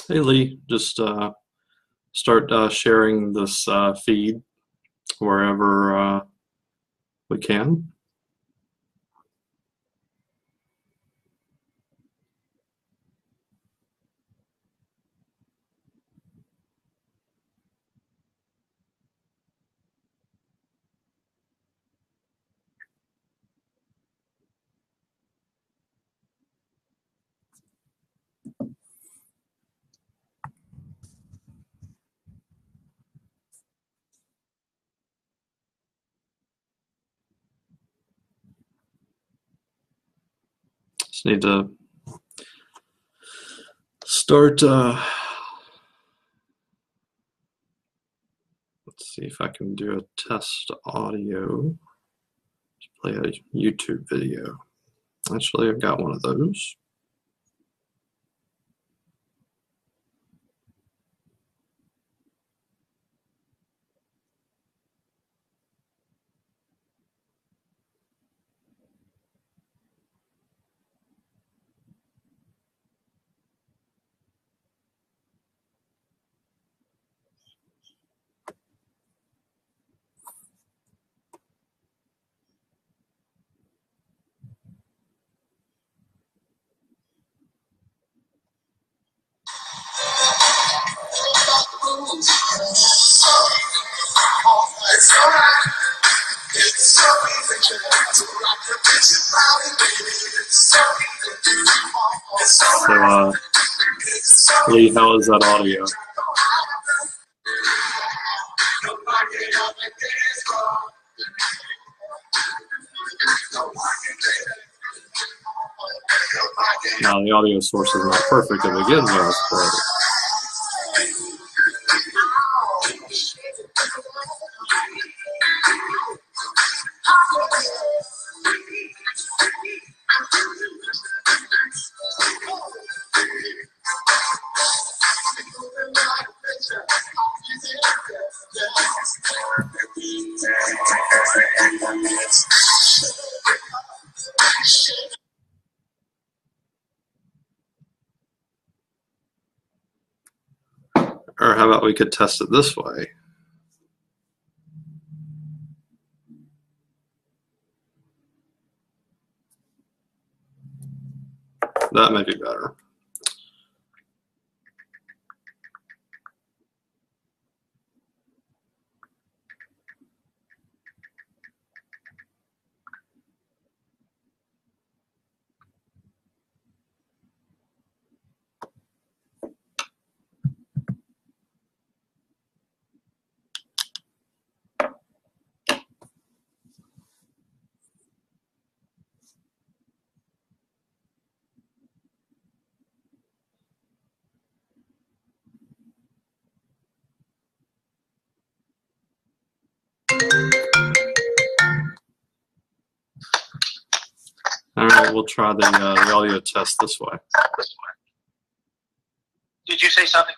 Hey Lee, just start sharing this feed wherever we can. Just need to start. Let's see if I can do a test audio. Play a YouTube video. Actually, I've got one of those. So, Lee, how is that audio? Now, the audio source is not perfect to begin with, but or how about we could test it this way? That may be better. All right, we'll try the audio test this way. Did you say something?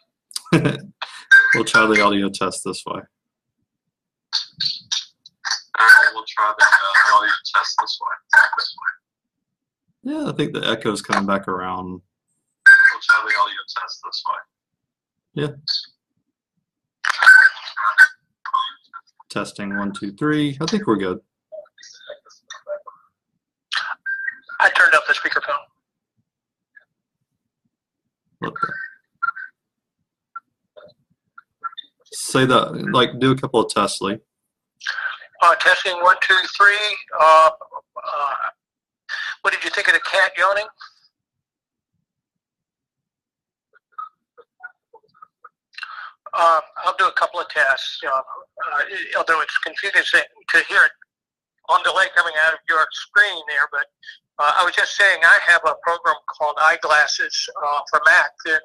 We'll try the audio test this way. We'll try the audio test this way. Yeah, I think the echo's coming back around. We'll try the audio test this way. Yeah. Testing 1, 2, 3. I think we're good. I turned up the speakerphone. Say that, like, do a couple of tests, Lee. Testing 1, 2, 3. What did you think of the cat yawning? I'll do a couple of tests. Although it's confusing to hear it on delay coming out of your screen there, but I was just saying I have a program called Eyeglasses for Mac that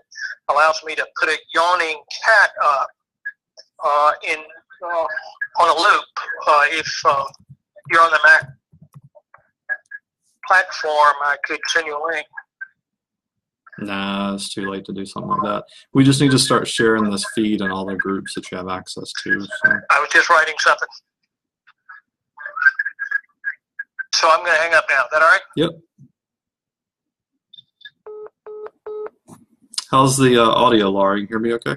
allows me to put a yawning cat up on a loop. If you're on the Mac platform, I could send you a link. Nah, it's too late to do something like that. We just need to start sharing this feed in all the groups that you have access to. So. I was just writing something. So I'm going to hang up now. Is that all right? Yep. How's the audio, Laura? You hear me okay?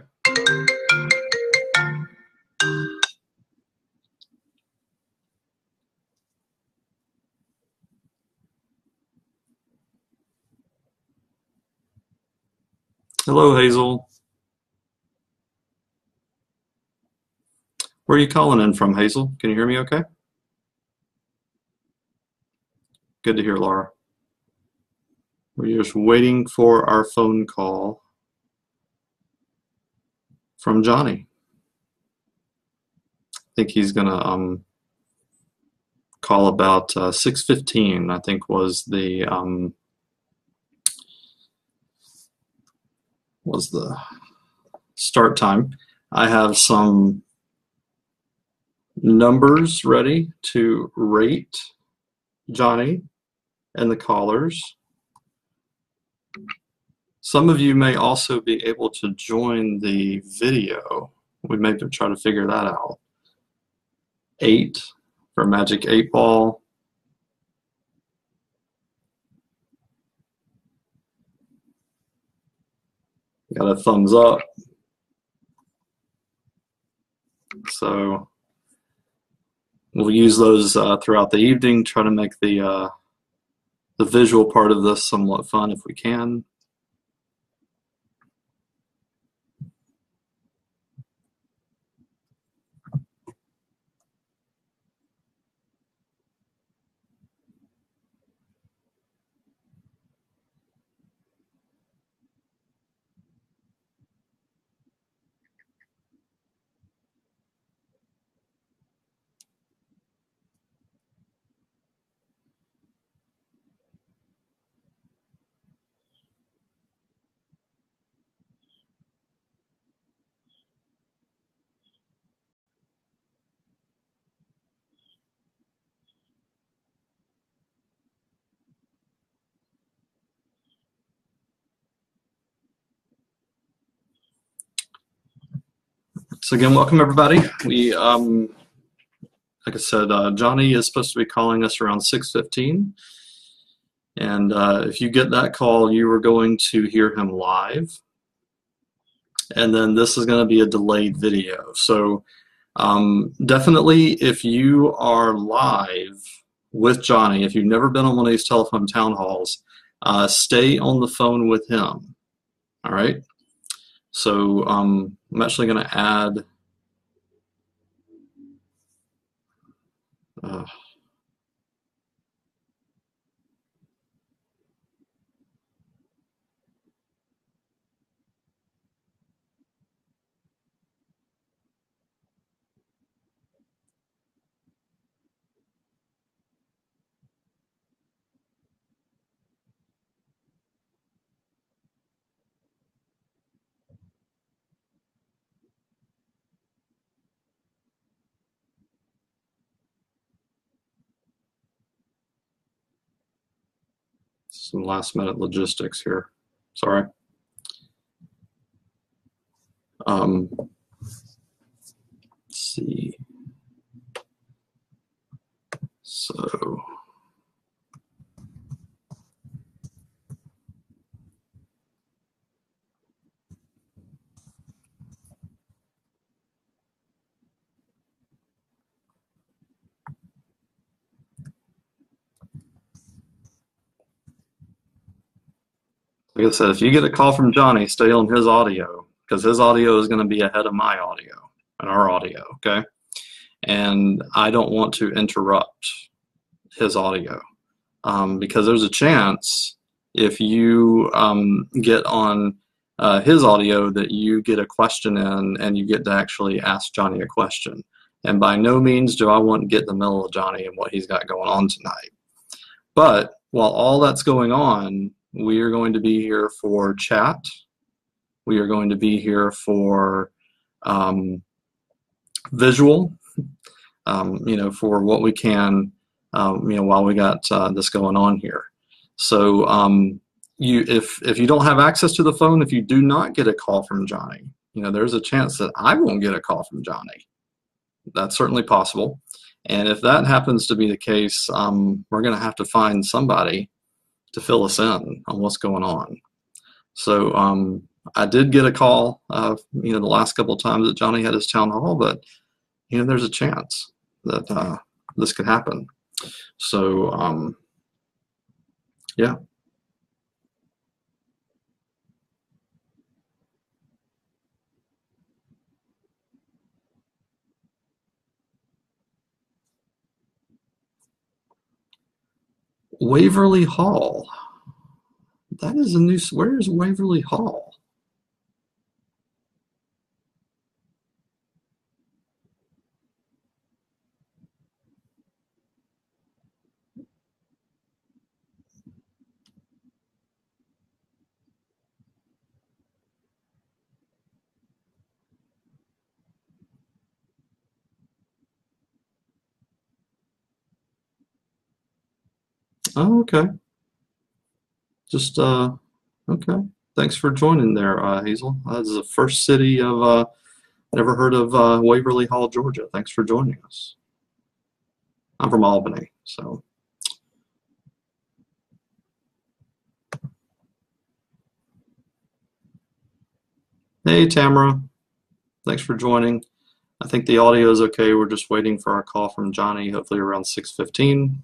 Hello, Hazel. Where are you calling in from, Hazel? Can you hear me okay? Good to hear, Laura. We're just waiting for our phone call from Johnny. I think he's gonna call about 6:15. I think was the start time. I have some numbers ready to rate Johnny and the callers. Some of you may also be able to join the video. We may try to figure that out. 8 for Magic 8 Ball. Got a thumbs up. So we'll use those throughout the evening, try to make the visual part of this somewhat fun if we can. So again, welcome everybody. We, like I said, Johnny is supposed to be calling us around 6:15, and if you get that call, you are going to hear him live, and then this is going to be a delayed video. So definitely, if you are live with Johnny, if you've never been on one of these telephone town halls, stay on the phone with him. All right. So I'm actually going to add some last minute logistics here. Sorry. Let's see. So like I said, if you get a call from Johnny, stay on his audio, because his audio is going to be ahead of my audio and our audio, okay? And I don't want to interrupt his audio because there's a chance if you get on his audio that you get a question in and you get to actually ask Johnny a question. And by no means do I want to get in the middle of Johnny and what he's got going on tonight. But while all that's going on, we are going to be here for chat. We are going to be here for visual, you know, for what we can, you know, while we got this going on here. So if you don't have access to the phone, if you do not get a call from Johnny, you know, there's a chance that I won't get a call from Johnny. That's certainly possible. And if that happens to be the case, we're going to have to find somebody to fill us in on what's going on. So I did get a call, the last couple of times that Johnny had his town hall, but there's a chance that this could happen. So, yeah. Waverly Hall. That is a new. Where is Waverly Hall? Oh, okay. Just okay. Thanks for joining there, Hazel. This is the first city of never heard of Waverly Hall, Georgia. Thanks for joining us. I'm from Albany, so. Hey, Tamara. Thanks for joining. I think the audio is okay. We're just waiting for our call from Johnny, hopefully around 6:15.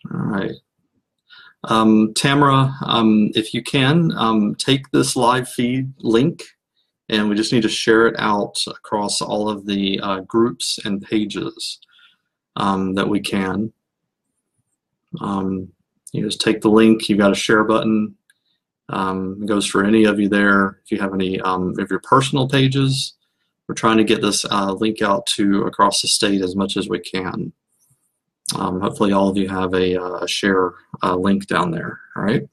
All right. Tamara, if you can, take this live feed link, and we just need to share it out across all of the groups and pages that we can. You just take the link, you've got a share button. It goes for any of you there. If you have any of your personal pages, we're trying to get this link out to across the state as much as we can. Hopefully all of you have a share link down there, all right?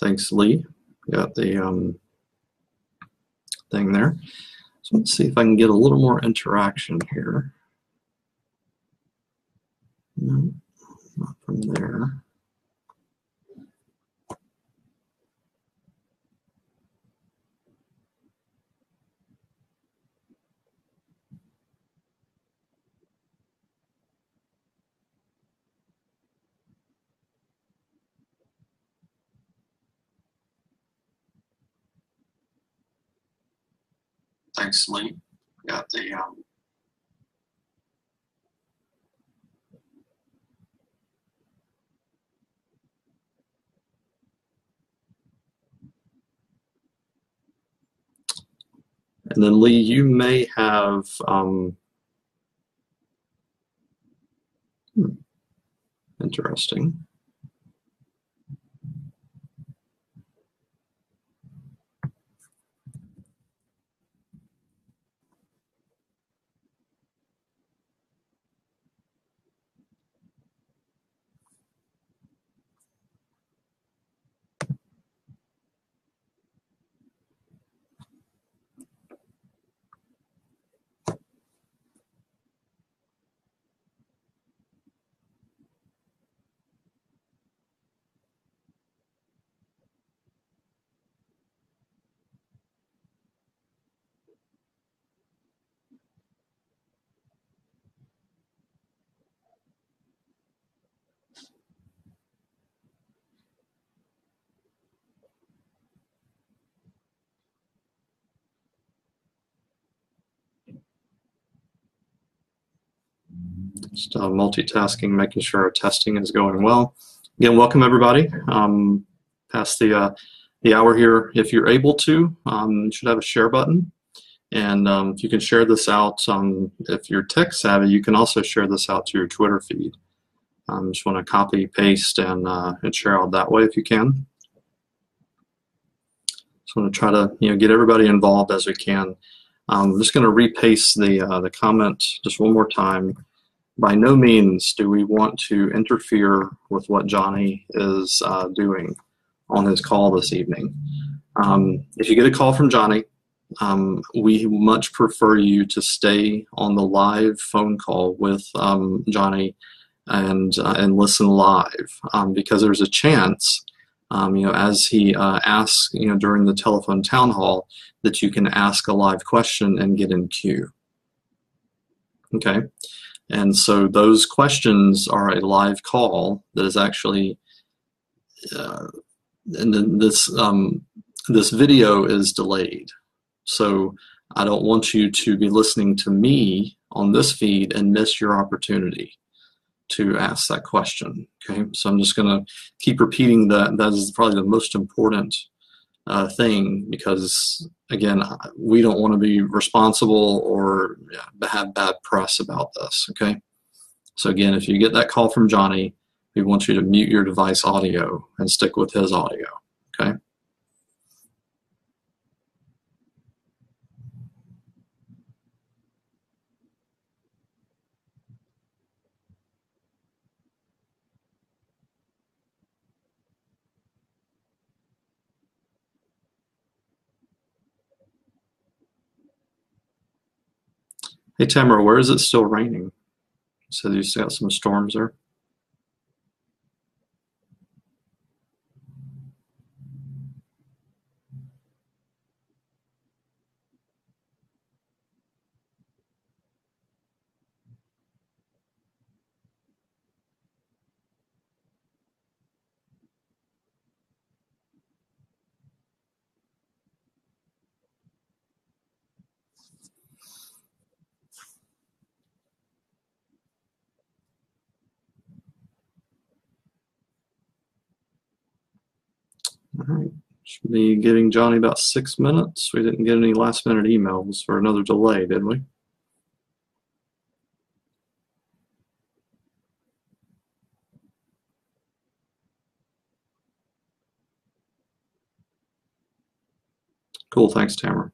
Thanks, Lee. Got the thing there. So let's see if I can get a little more interaction here. No, not from there. Thanks, Lee. Got the and then Lee, you may have interesting. Just multitasking, making sure our testing is going well. Again, welcome everybody. Past the hour here. If you're able to, you should have a share button. And if you can share this out, if you're tech savvy, you can also share this out to your Twitter feed. Just want to copy, paste, and share out that way if you can. Just want to try to get everybody involved as we can. I'm just going to repaste the comment just one more time. By no means do we want to interfere with what Johnny is doing on his call this evening. If you get a call from Johnny, we much prefer you to stay on the live phone call with Johnny and listen live, because there's a chance, as he asks, during the telephone town hall, that you can ask a live question and get in queue. Okay, and so those questions are a live call that is actually, and this video is delayed. So I don't want you to be listening to me on this feed and miss your opportunity to ask that question. Okay, so I'm just going to keep repeating that. That is probably the most important thing, because again, we don't want to be responsible or have bad press about this. Okay, so again, if you get that call from Johnny, we want you to mute your device audio and stick with his audio. Okay. Hey Tamara, where is it still raining? So you still got some storms there? All right, should be giving Johnny about 6 minutes. We didn't get any last minute emails for another delay, did we? Cool, thanks Tamara.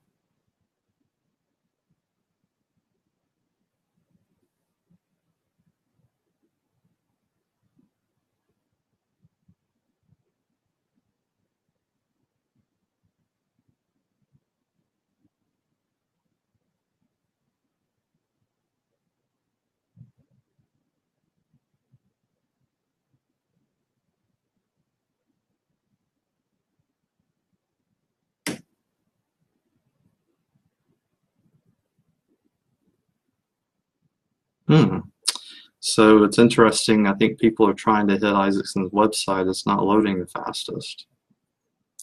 So it's interesting. I think people are trying to hit Isakson's website. It's not loading the fastest.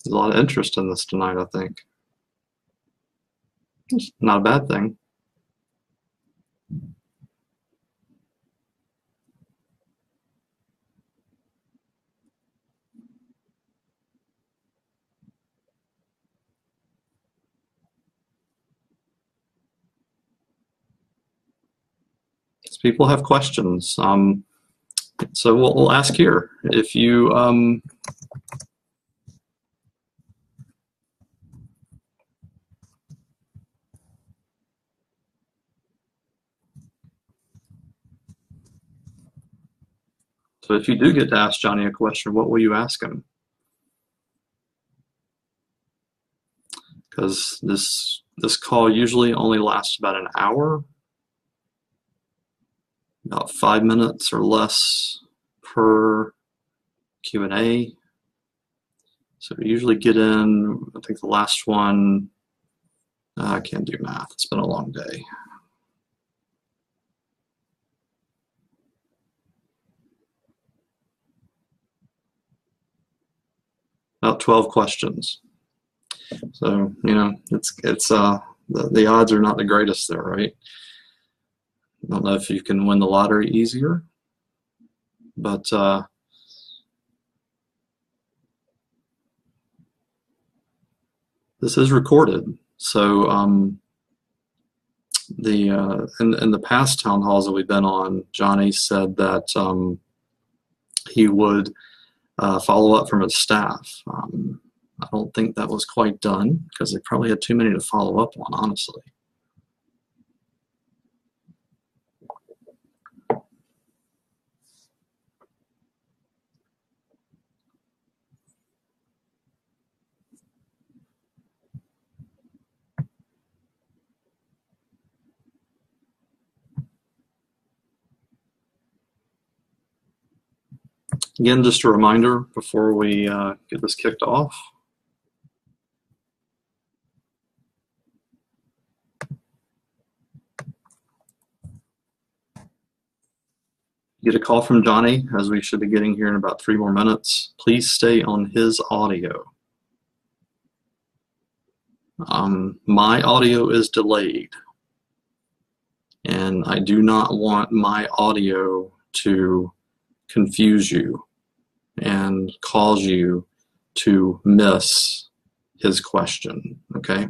There's a lot of interest in this tonight, I think. It's not a bad thing. People have questions. So we'll ask here. If you so if you do get to ask Johnny a question, what will you ask him? Because this call usually only lasts about an hour. About 5 minutes or less per Q&A. So we usually get in, I think the last one, I can't do math, it's been a long day. About 12 questions. So, it's the odds are not the greatest there, right? I don't know if you can win the lottery easier, but this is recorded. So in the past town halls that we've been on, Johnny said that he would follow up from his staff. I don't think that was quite done because they probably had too many to follow up on, honestly. Again, just a reminder before we get this kicked off. Get a call from Johnny, as we should be getting here in about 3 more minutes. Please stay on his audio. My audio is delayed, and I do not want my audio to confuse you and cause you to miss his question, okay?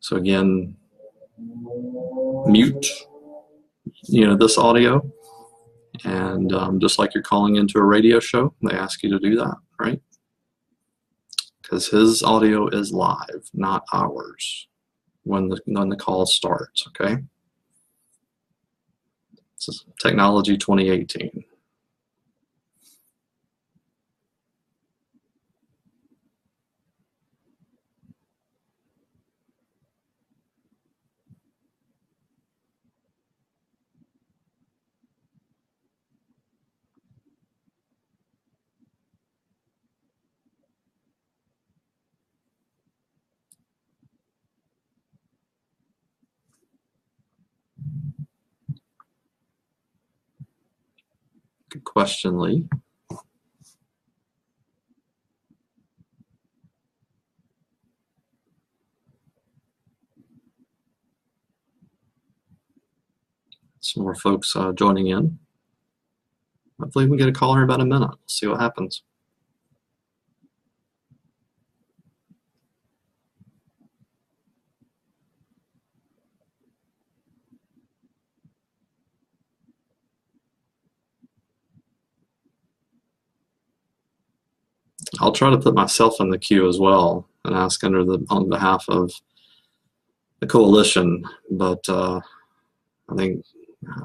So again, mute, this audio, and just like you're calling into a radio show, they ask you to do that, right? Because his audio is live, not ours, when the call starts, okay? This is Technology 2018. Good question, Lee. Some more folks joining in. Hopefully we get a call here in about a minute. We'll see what happens. I'll try to put myself in the queue as well and ask on behalf of the coalition, but I think, I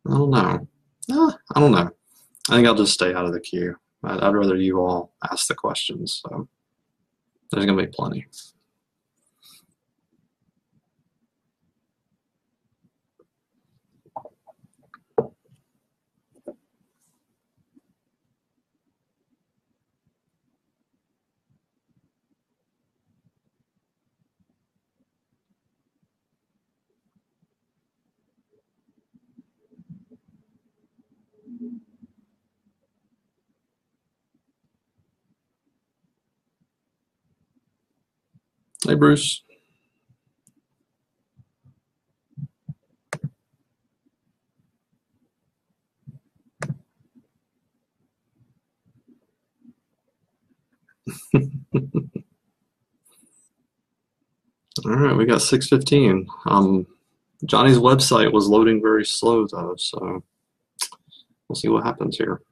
don't know. I don't know. I think I'll just stay out of the queue. I'd rather you all ask the questions, so there's going to be plenty. Hey, Bruce. All right, we got 6:15. Johnny's website was loading very slow though, so we'll see what happens here.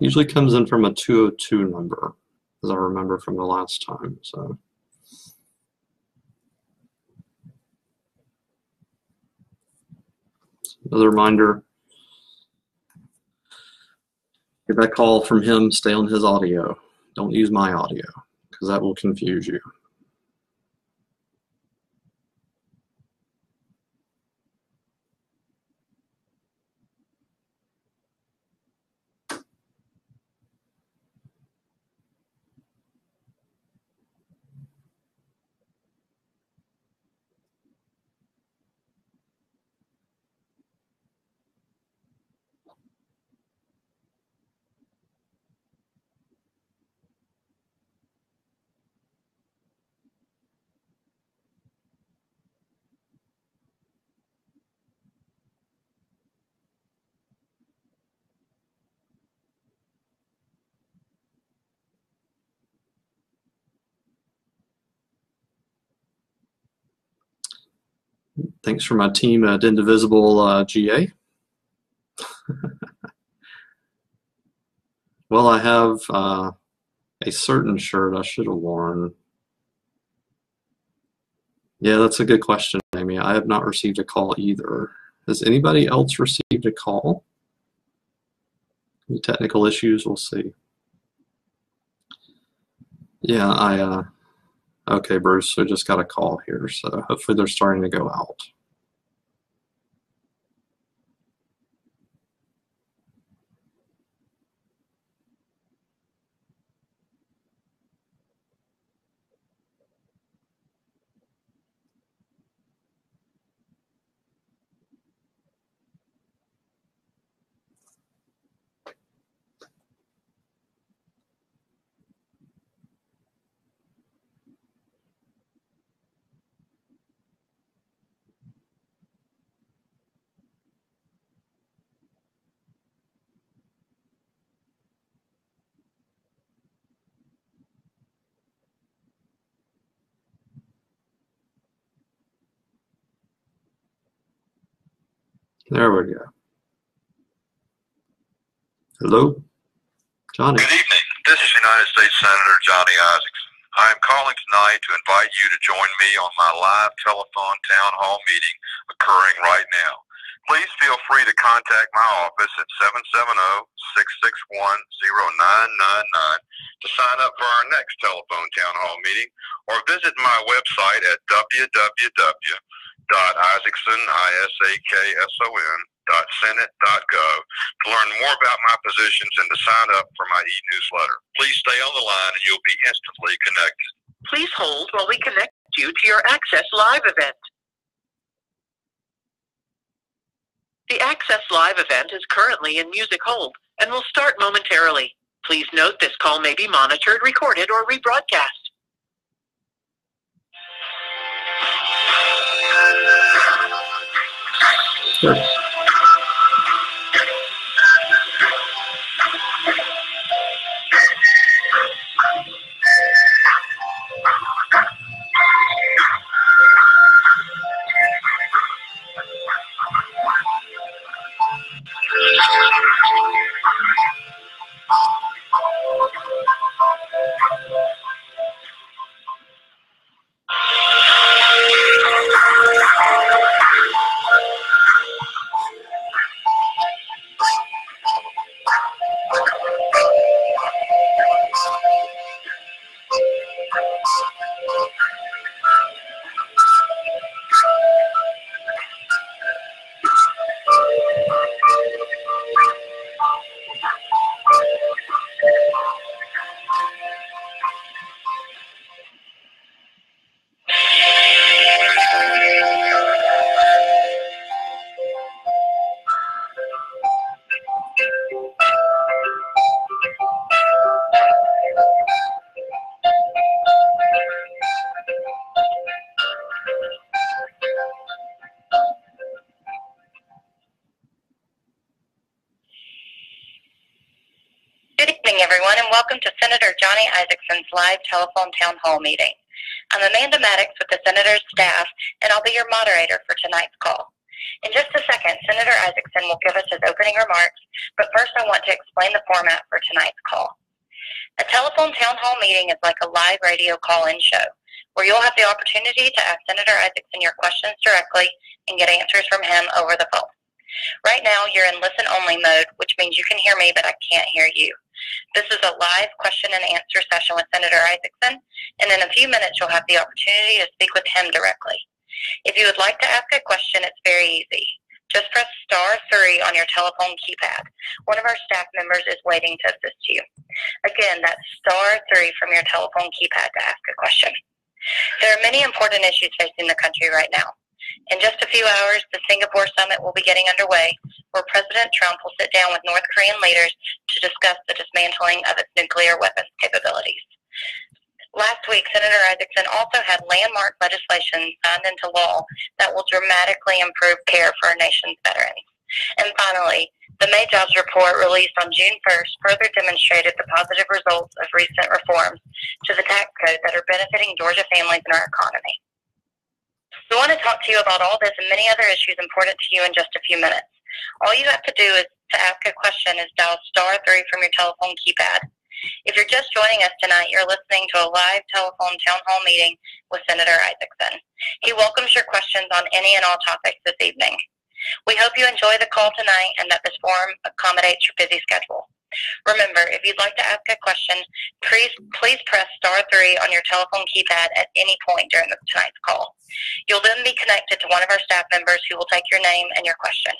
Usually comes in from a 202 number, as I remember from the last time. So another reminder, get that call from him, stay on his audio. Don't use my audio, because that will confuse you. Thanks for my team at Indivisible GA. Well, I have a certain shirt I should have worn. Yeah, that's a good question, Amy. I have not received a call either. Has anybody else received a call? Any technical issues? We'll see. Yeah, okay, Bruce, so just got a call here, so hopefully they're starting to go out. There we go. Hello, Johnny. Good evening. This is United States Senator Johnny Isakson. I am calling tonight to invite you to join me on my live telephone town hall meeting occurring right now. Please feel free to contact my office at 770-661-0999 to sign up for our next telephone town hall meeting, or visit my website at www.isakson.senate.gov to learn more about my positions and to sign up for my e-newsletter. Please stay on the line and you'll be instantly connected. Please hold while we connect you to your Access Live event. The Access Live event is currently in music hold and will start momentarily. Please note this call may be monitored, recorded, or rebroadcast. Sure. Good evening, everyone, and welcome to Senator Johnny Isakson's live telephone town hall meeting. I'm Amanda Maddox with the Senator's staff, and I'll be your moderator for tonight's call. In just a second, Senator Isakson will give us his opening remarks, but first I want to explain the format for tonight's call. A telephone town hall meeting is like a live radio call-in show, where you'll have the opportunity to ask Senator Isakson your questions directly and get answers from him over the phone. Right now, you're in listen-only mode, which means you can hear me, but I can't hear you. This is a live question and answer session with Senator Isakson, and in a few minutes, you'll have the opportunity to speak with him directly. If you would like to ask a question, it's very easy. Just press *3 on your telephone keypad. One of our staff members is waiting to assist you. Again, that's *3 from your telephone keypad to ask a question. There are many important issues facing the country right now. In just a few hours, the Singapore summit will be getting underway, where President Trump will sit down with North Korean leaders to discuss the dismantling of its nuclear weapons capabilities. Last week, Senator Isakson also had landmark legislation signed into law that will dramatically improve care for our nation's veterans. And finally, the May Jobs Report released on June 1st further demonstrated the positive results of recent reforms to the tax code that are benefiting Georgia families and our economy. We want want to talk to you about all this and many other issues important to you in just a few minutes. All you have to do is to ask a question is dial *3 from your telephone keypad. If you're just joining us tonight, you're listening to a live telephone town hall meeting with Senator Isakson. He welcomes your questions on any and all topics this evening. We hope you enjoy the call tonight and that this forum accommodates your busy schedule. Remember, if you'd like to ask a question, please press *3 on your telephone keypad at any point during tonight's call. You'll then be connected to one of our staff members who will take your name and your question.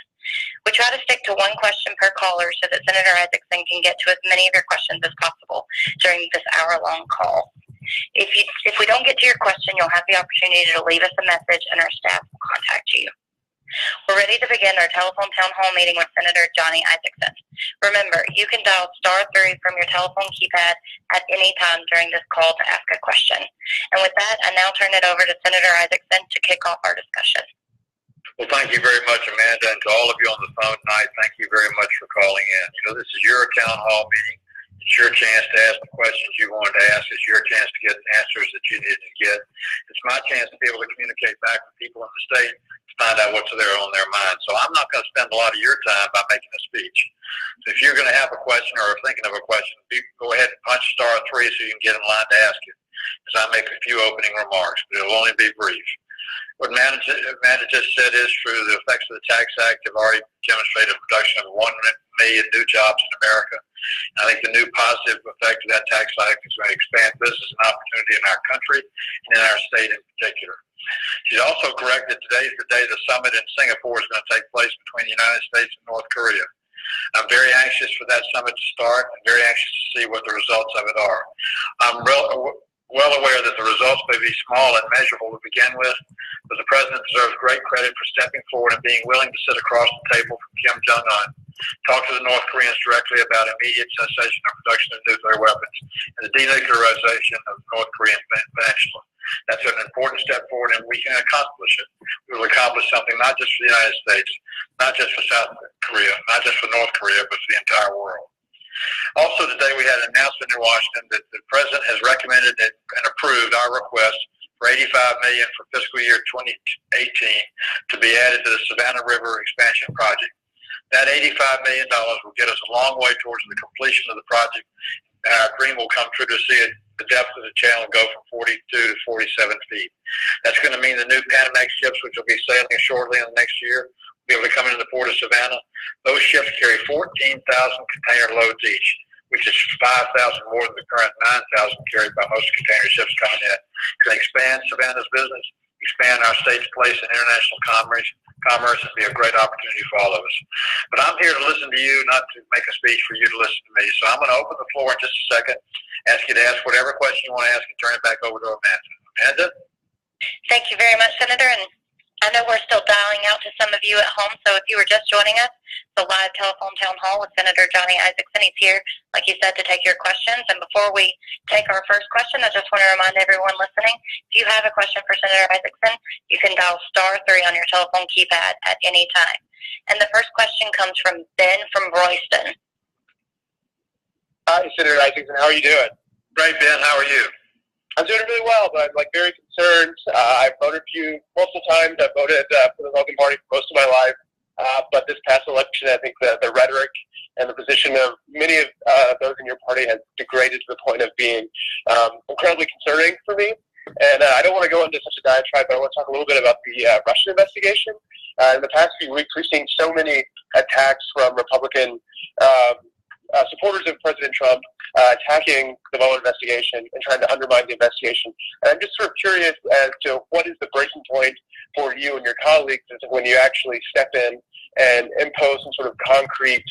We try to stick to one question per caller so that Senator Isakson can get to as many of your questions as possible during this hour-long call. If we don't get to your question, you'll have the opportunity to leave us a message and our staff will contact you. We're ready to begin our telephone town hall meeting with Senator Johnny Isakson. Remember, you can dial *3 from your telephone keypad at any time during this call to ask a question. And with that, I now turn it over to Senator Isakson to kick off our discussion. Well, thank you very much, Amanda, and to all of you on the phone tonight, thank you very much for calling in. You know, this is your town hall meeting. It's your chance to ask the questions you wanted to ask. It's your chance to get answers that you needed to get. It's my chance to be able to communicate back with people in the state to find out what's there on their mind. So I'm not going to spend a lot of your time by making a speech. So if you're going to have a question or are thinking of a question, go ahead and punch *3 so you can get in line to ask it, as I make a few opening remarks, but it'll only be brief. What Amanda just said is true. The effects of the Tax Act have already demonstrated a production of 1 million new jobs in America. And I think the new positive effect of that Tax Act is going to expand business and opportunity in our country and in our state in particular. She's also correct that today is the day the summit in Singapore is going to take place between the United States and North Korea. I'm very anxious for that summit to start and very anxious to see what the results of it are. I'm well aware that the results may be small and measurable to begin with, but the President deserves great credit for stepping forward and being willing to sit across the table from Kim Jong-un, talk to the North Koreans directly about immediate cessation of production of nuclear weapons and the denuclearization of the North Korean peninsula. That's an important step forward, and we can accomplish it. We will accomplish something not just for the United States, not just for South Korea, not just for North Korea, but for the entire world. Also today we had an announcement in Washington that the President has recommended and approved our request for $85 million for fiscal year 2018 to be added to the Savannah River Expansion Project. That $85 million will get us a long way towards the completion of the project, and our dream will come true to see the depth of the channel go from 42 to 47 feet. That's going to mean the new Panamax ships, which will be sailing shortly in the next year, will be able to come into the port of Savannah. Those ships carry 14,000 container loads each, which is 5,000 more than the current 9,000 carried by most container ships coming in. It's going to expand Savannah's business, expand our state's place in international commerce, and be a great opportunity for all of us. But I'm here to listen to you, not to make a speech for you to listen to me. So I'm going to open the floor in just a second, ask you to ask whatever question you want to ask, and turn it back over to Amanda. Amanda? Thank you very much, Senator. And I know we're still dialing out to some of you at home, so if you were just joining us, the live telephone town hall with Senator Johnny Isakson. He's here, like you said, to take your questions. And before we take our first question, I just want to remind everyone listening, if you have a question for Senator Isakson, you can dial *3 on your telephone keypad at any time. And the first question comes from Ben from Royston. Hi, Senator Isakson. How are you doing? Great, Ben. How are you? I'm doing really well, but I'm very concerned. I've voted for you multiple times. I've voted for the Logan Party for most of my life. But this past election, I think the rhetoric and the position of many of those in your party has degraded to the point of being incredibly concerning for me. And I don't want to go into such a diatribe, but I want to talk a little bit about the Russian investigation. In the past few weeks, we've seen so many attacks from Republican supporters of President Trump attacking the Mueller investigation and trying to undermine the investigation. And I'm just sort of curious as to what is the breaking point for you and your colleagues as to when you actually step in and impose some sort of concrete,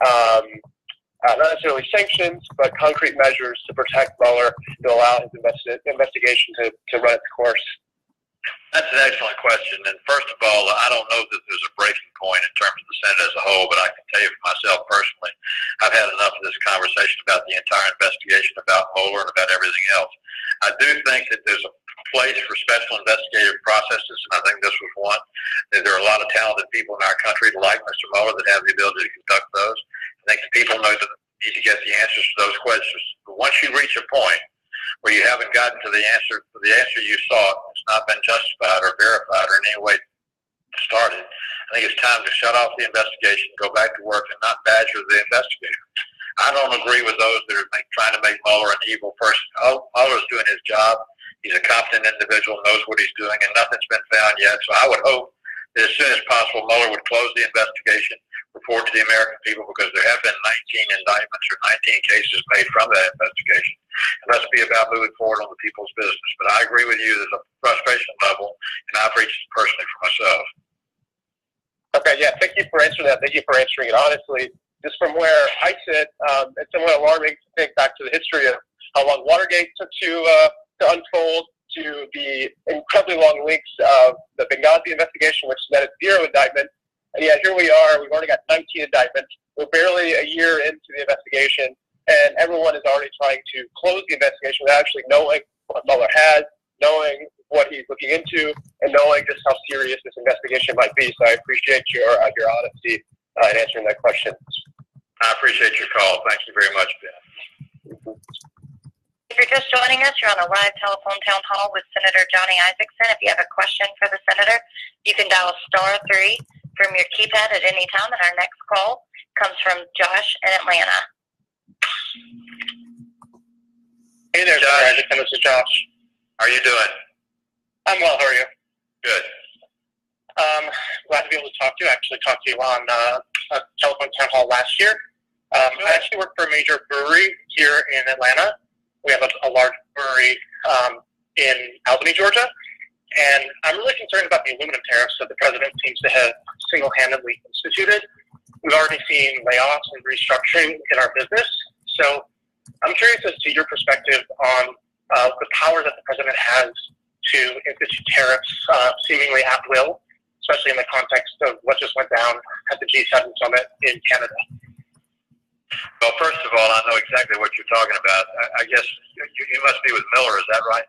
not necessarily sanctions, but concrete measures to protect Mueller to allow his investigation to run its course. That's an excellent question. And first of all, I don't know that there's a breaking point in terms of the Senate as a whole, but I can tell you for myself personally, I've had enough of this conversation about the entire investigation, about Mueller, and about everything else. I do think that there's a place for special investigative processes, and I think this was one. There are a lot of talented people in our country like Mr. Mueller that have the ability to conduct those. I think the people know that need to get the answers to those questions. But once you reach a point where you haven't gotten to the answer you sought, not been justified or verified or in any way started. I think it's time to shut off the investigation, go back to work, and not badger the investigator. I don't agree with those that are trying to make Mueller an evil person. Mueller's doing his job. He's a competent individual, knows what he's doing, and nothing's been found yet. So I would hope that as soon as possible, Mueller would close the investigation, report to the American people, because there have been 19 indictments or 19 cases made from that investigation. And let's be about moving forward on the people's business. But I agree with you, there's a frustration level, and I've reached it personally for myself. Okay, yeah, thank you for answering that. Thank you for answering it honestly. Just from where I sit, it's somewhat alarming to think back to the history of how long Watergate took to unfold, to the incredibly long links of the Benghazi investigation, which led to 0 indictment. And yet here we are, we've already got 19 indictments. We're barely a year into the investigation, and everyone is already trying to close the investigation without actually knowing what Mueller has, knowing what he's looking into, and knowing just how serious this investigation might be. So I appreciate your honesty in answering that question. I appreciate your call. Thank you very much, Ben. If you're just joining us, you're on a live telephone town hall with Senator Johnny Isakson. If you have a question for the senator, you can dial *3 from your keypad at any time, and our next call comes from Josh in Atlanta. Hey there, Senator Isakson. This is Josh. How are you doing? I'm well. How are you? Good. Glad to be able to talk to you. I actually talked to you on a telephone town hall last year. I actually work for a major brewery here in Atlanta. We have a large brewery in Albany, Georgia. And I'm really concerned about the aluminum tariffs that the president seems to have single-handedly instituted. We've already seen layoffs and restructuring in our business. So I'm curious as to your perspective on the power that the president has to institute tariffs seemingly at will, especially in the context of what just went down at the G7 summit in Canada. Well, first of all, I know exactly what you're talking about. I guess you must be with Miller, is that right?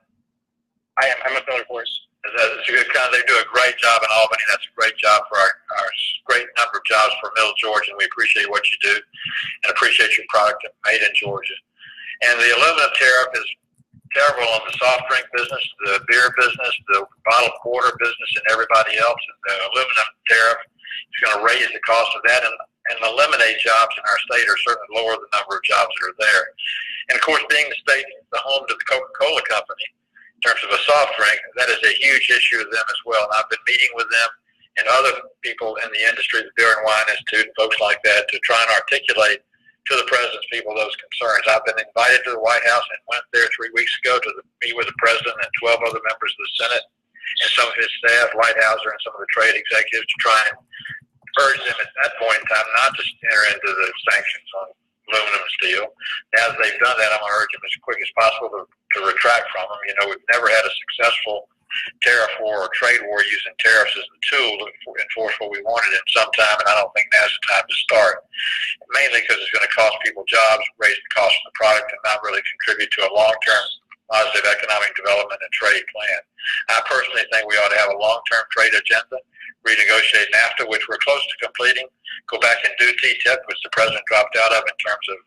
I am. I'm a Miller Force. They do a great job in Albany. That's a great job for our great number of jobs for Middle Georgia, and we appreciate what you do and appreciate your product made in Georgia. And the aluminum tariff is terrible on the soft drink business, the beer business, the bottled water business, and everybody else. And the aluminum tariff is going to raise the cost of that and eliminate jobs in our state, or certainly lower the number of jobs that are there. And, of course, being the state, the home to the Coca-Cola Company, in terms of a soft drink, that is a huge issue to them as well. And I've been meeting with them and other people in the industry, the Beer and Wine Institute, and folks like that, to try and articulate to the president's people those concerns. I've been invited to the White House and went there 3 weeks ago to meet with the president and 12 other members of the Senate and some of his staff, Lighthouser, and some of the trade executives, to try and urge them at that point in time not to enter into the sanctions on aluminum and steel. Now that they've done that, I'm going to urge them as quick as possible to retract from them. You know, we've never had a successful tariff war or trade war using tariffs as the tool to enforce what we wanted in some time, and I don't think now's the time to start. Mainly because it's going to cost people jobs, raise the cost of the product, and not really contribute to a long-term positive economic development and trade plan. I personally think we ought to have a long-term trade agenda, renegotiate NAFTA, which we're close to completing, go back and do TTIP, which the president dropped out of in terms of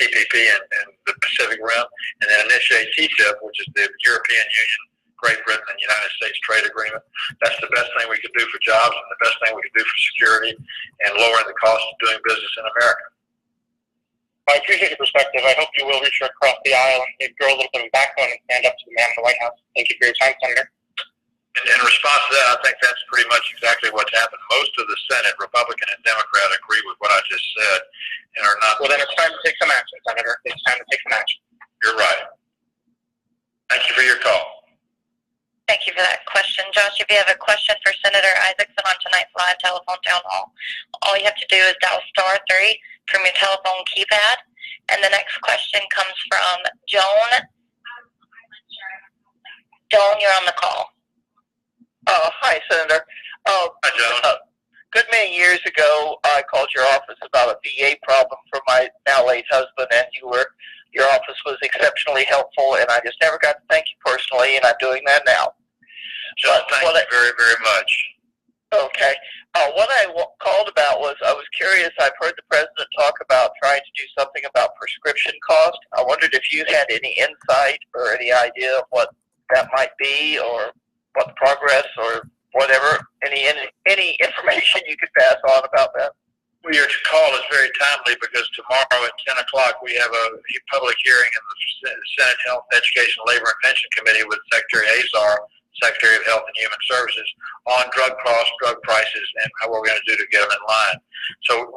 TPP and the Pacific Rim, and then initiate TTIP, which is the European Union, Great Britain, and United States trade agreement. That's the best thing we could do for jobs and the best thing we could do for security and lowering the cost of doing business in America. I appreciate your perspective. I hope you will reach across the aisle and maybe grow a little bit of backbone and stand up to the man in the White House. Thank you for your time, Senator. In response to that, I think that's pretty much exactly what's happened. Most of the Senate, Republican and Democrat, agree with what I just said and are not. Well, then it's time to take some action, Senator. It's time to take some action. You're right. Thank you for your call. Thank you for that question. Josh, if you have a question for Senator Isakson on tonight's live telephone town hall, all you have to do is dial *3 from your telephone keypad. And the next question comes from Joan. Joan, you're on the call. Hi, Senator. Hi, Joan. Good many years ago, I called your office about a VA problem for my now late husband, and your office was exceptionally helpful, and I just never got to thank you personally, and I'm doing that now. John, thank you very, very much. Okay. What I called about was I was curious. I've heard the president talk about trying to do something about prescription cost. I wondered if you had any insight or any idea of what that might be, or what the progress, or whatever? Any information you could pass on about that? Well, your call is very timely because tomorrow at 10 o'clock we have a public hearing in the Senate Health, Education, Labor, and Pension Committee with Secretary Azar, Secretary of Health and Human Services, on drug costs, drug prices, and what we're going to do to get them in line. So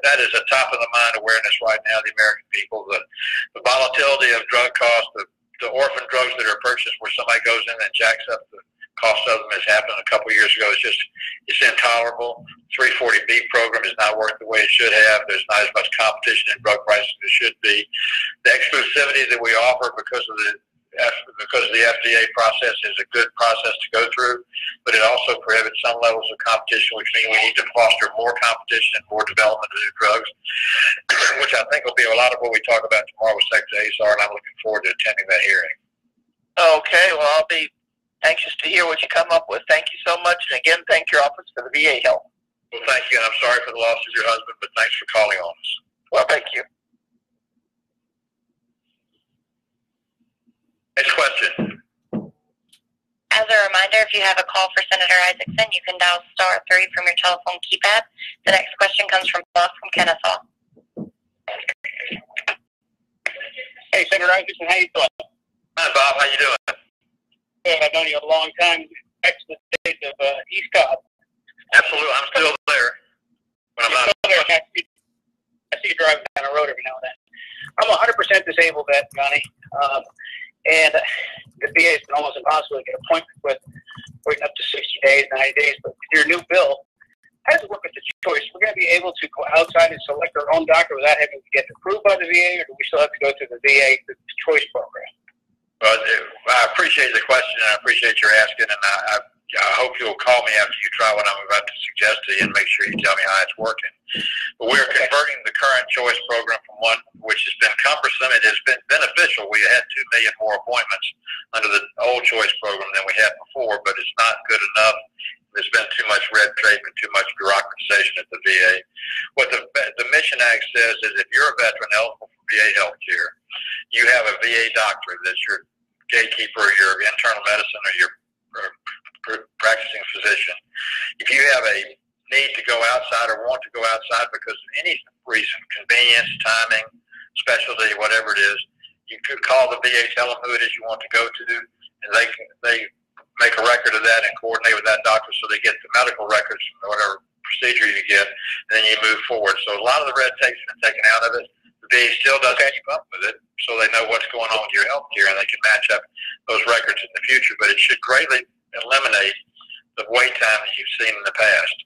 that is a top of the mind awareness right now, the American people. The volatility of drug costs, the orphan drugs that are purchased where somebody goes in and jacks up the cost of them has happened a couple of years ago. It's intolerable. 340B program is not working the way it should have. There's not as much competition in drug pricing as there should be. The exclusivity that we offer because of the FDA process is a good process to go through, but it also prohibits some levels of competition, which means we need to foster more competition and more development of new drugs, which I think will be a lot of what we talk about tomorrow with Secretary Azar, and I'm looking forward to attending that hearing. Okay, well, I'll be anxious to hear what you come up with. Thank you so much, and again, thank your office for the VA help. Well, thank you, and I'm sorry for the loss of your husband, but thanks for calling on us. Well, thank you. Next question. As a reminder, if you have a call for Senator Isakson, you can dial *3 from your telephone keypad. The next question comes from Bob from Kennesaw. Hey, Senator Isakson, how you doing? Hi, Bob. How you doing? Good. I've known you a long time. Back to the days of East Cobb. Absolutely. I'm still there. When I'm not there. I see you driving down the road every now and then. I'm a 100% disabled vet, Johnny. And the VA has been almost impossible to get an appointment with, waiting up to 60 days, 90 days. But with your new bill, how does it work with the choice? We're going to be able to go outside and select our own doctor without having to get approved by the VA, or do we still have to go through the VA, the choice program? Well, I appreciate the question, and I appreciate your asking, and I hope you'll call me after you try what I'm about to suggest to you and make sure you tell me how it's working. But we're converting the current choice program from one which has been cumbersome. It has been beneficial. We had 2 million more appointments under the old choice program than we had before, but it's not good enough. There's been too much red tape and too much bureaucratization at the VA. What the Mission Act says is if you're a veteran eligible for VA health care, you have a VA doctor that's your gatekeeper, your internal medicine, or your practicing physician. If you have a need to go outside or want to go outside because of any reason, convenience, timing, specialty, whatever it is, you could call the VA, tell them who it is you want to go to, and they make a record of that and coordinate with that doctor so they get the medical records from whatever procedure you get, and then you move forward. So a lot of the red tape's been taken out of it. The VA still doesn't keep up with it, so they know what's going on with your health care, and they can match up those records in the future. But it should greatly eliminate the wait time that you've seen in the past.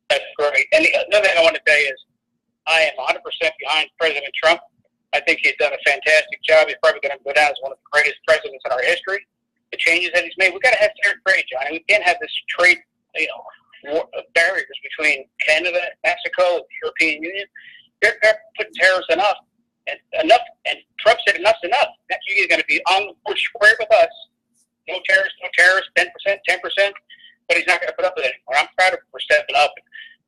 That's great. And another thing I want to tell you is I am 100% behind President Trump. I think he's done a fantastic job. He's probably going to go down as one of the greatest presidents in our history. The changes that he's made, we've got to have fair trade, Johnny. We can't have this trade, barriers between Canada, Mexico, and the European Union. They're putting tariffs enough, and Trump said enough's enough. Next year he's going to be on square with us. No tariffs, 10%, 10%, but he's not going to put up with it anymore. I'm proud of him for stepping up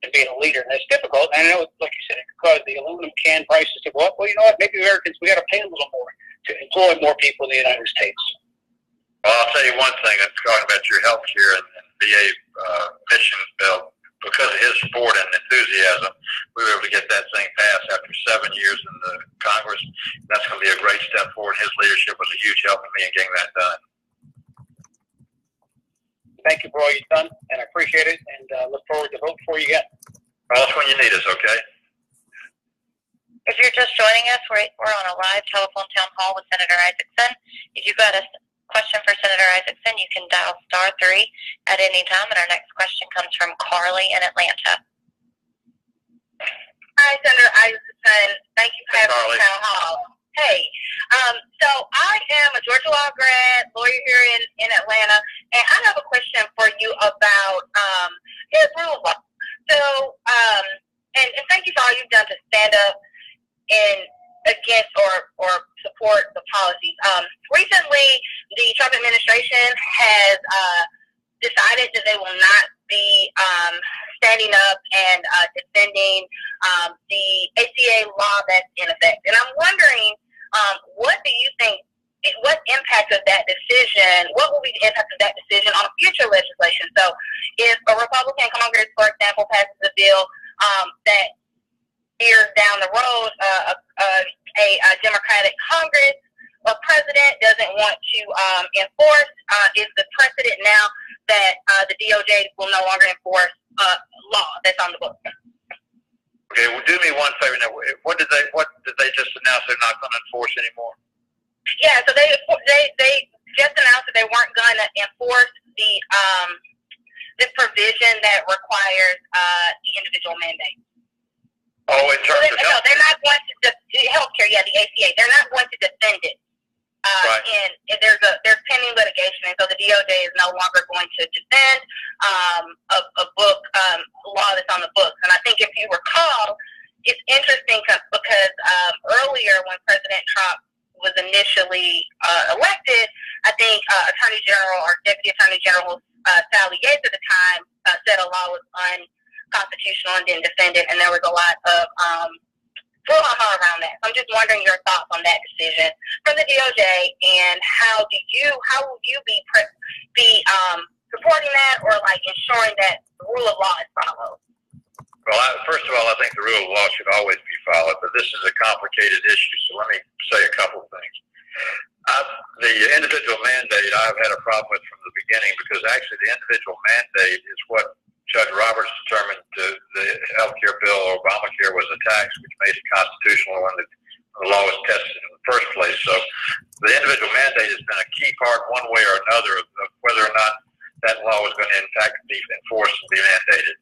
and being a leader, and it's difficult. And I know, like you said, it could cause the aluminum can prices to go up. Well, you know what? Maybe Americans, we got to pay a little more to employ more people in the United States. Well, I'll tell you one thing. I'm talking about your health care and VA mission bill. Because of his support and enthusiasm, we were able to get that thing passed after 7 years in the Congress. That's going to be a great step forward. His leadership was a huge help in me in getting that done. Thank you for all you've done, and I appreciate it, and look forward to voting for you again. Call us when you need us, okay? If you're just joining us, we're on a live telephone town hall with Senator Isakson. If you've got a question for Senator Isakson, you can dial *3 at any time, and our next question comes from Carly in Atlanta. Hi, Senator Isakson. Thank you for having me town hall. Hey, so I am a Georgia law grad, lawyer here in Atlanta, and I have a question for you about his rule of law. So, and thank you for all you've done to stand up and against or support the policies. Recently, the Trump administration has decided that they will not be standing up and defending the ACA law that's in effect. And I'm wondering, what do you think, what impact of that decision and what will be the impact of that decision on future legislation? So if a Republican Congress, for example, passes a bill that years down the road, a Democratic Congress or president doesn't want to enforce, is the precedent now that the DOJ will no longer enforce law that's on the books? Okay, well, do me one favor now. What did they just announce they're not going to enforce anymore? Yeah, so they just announced that they weren't going to enforce the provision that requires the individual mandate. Oh, in terms of health? No, they're not going to healthcare. Yeah, the ACA. They're not going to defend it. Right. And there's pending litigation, and so the DOJ is no longer going to defend a book law that's on the books. And I think if you recall, it's interesting because earlier when President Trump was initially elected, I think Attorney General or Deputy Attorney General Sally Yates at the time said a law was unconstitutional and didn't defend it, and there was a lot of brouhaha around that. So I'm just wondering your thoughts on that decision from the DOJ, and how will you be supporting that, or like ensuring that the rule of law is followed? Well, first of all, I think the rule of law should always be followed, but this is a complicated issue, so let me say a couple of things. The individual mandate I've had a problem with from the beginning, because actually the individual mandate is what Judge Roberts determined the health care bill, Obamacare, was a tax, which made it constitutional when the law was tested in the first place. So the individual mandate has been a key part one way or another of whether or not that law was going to in fact be enforced and be mandated.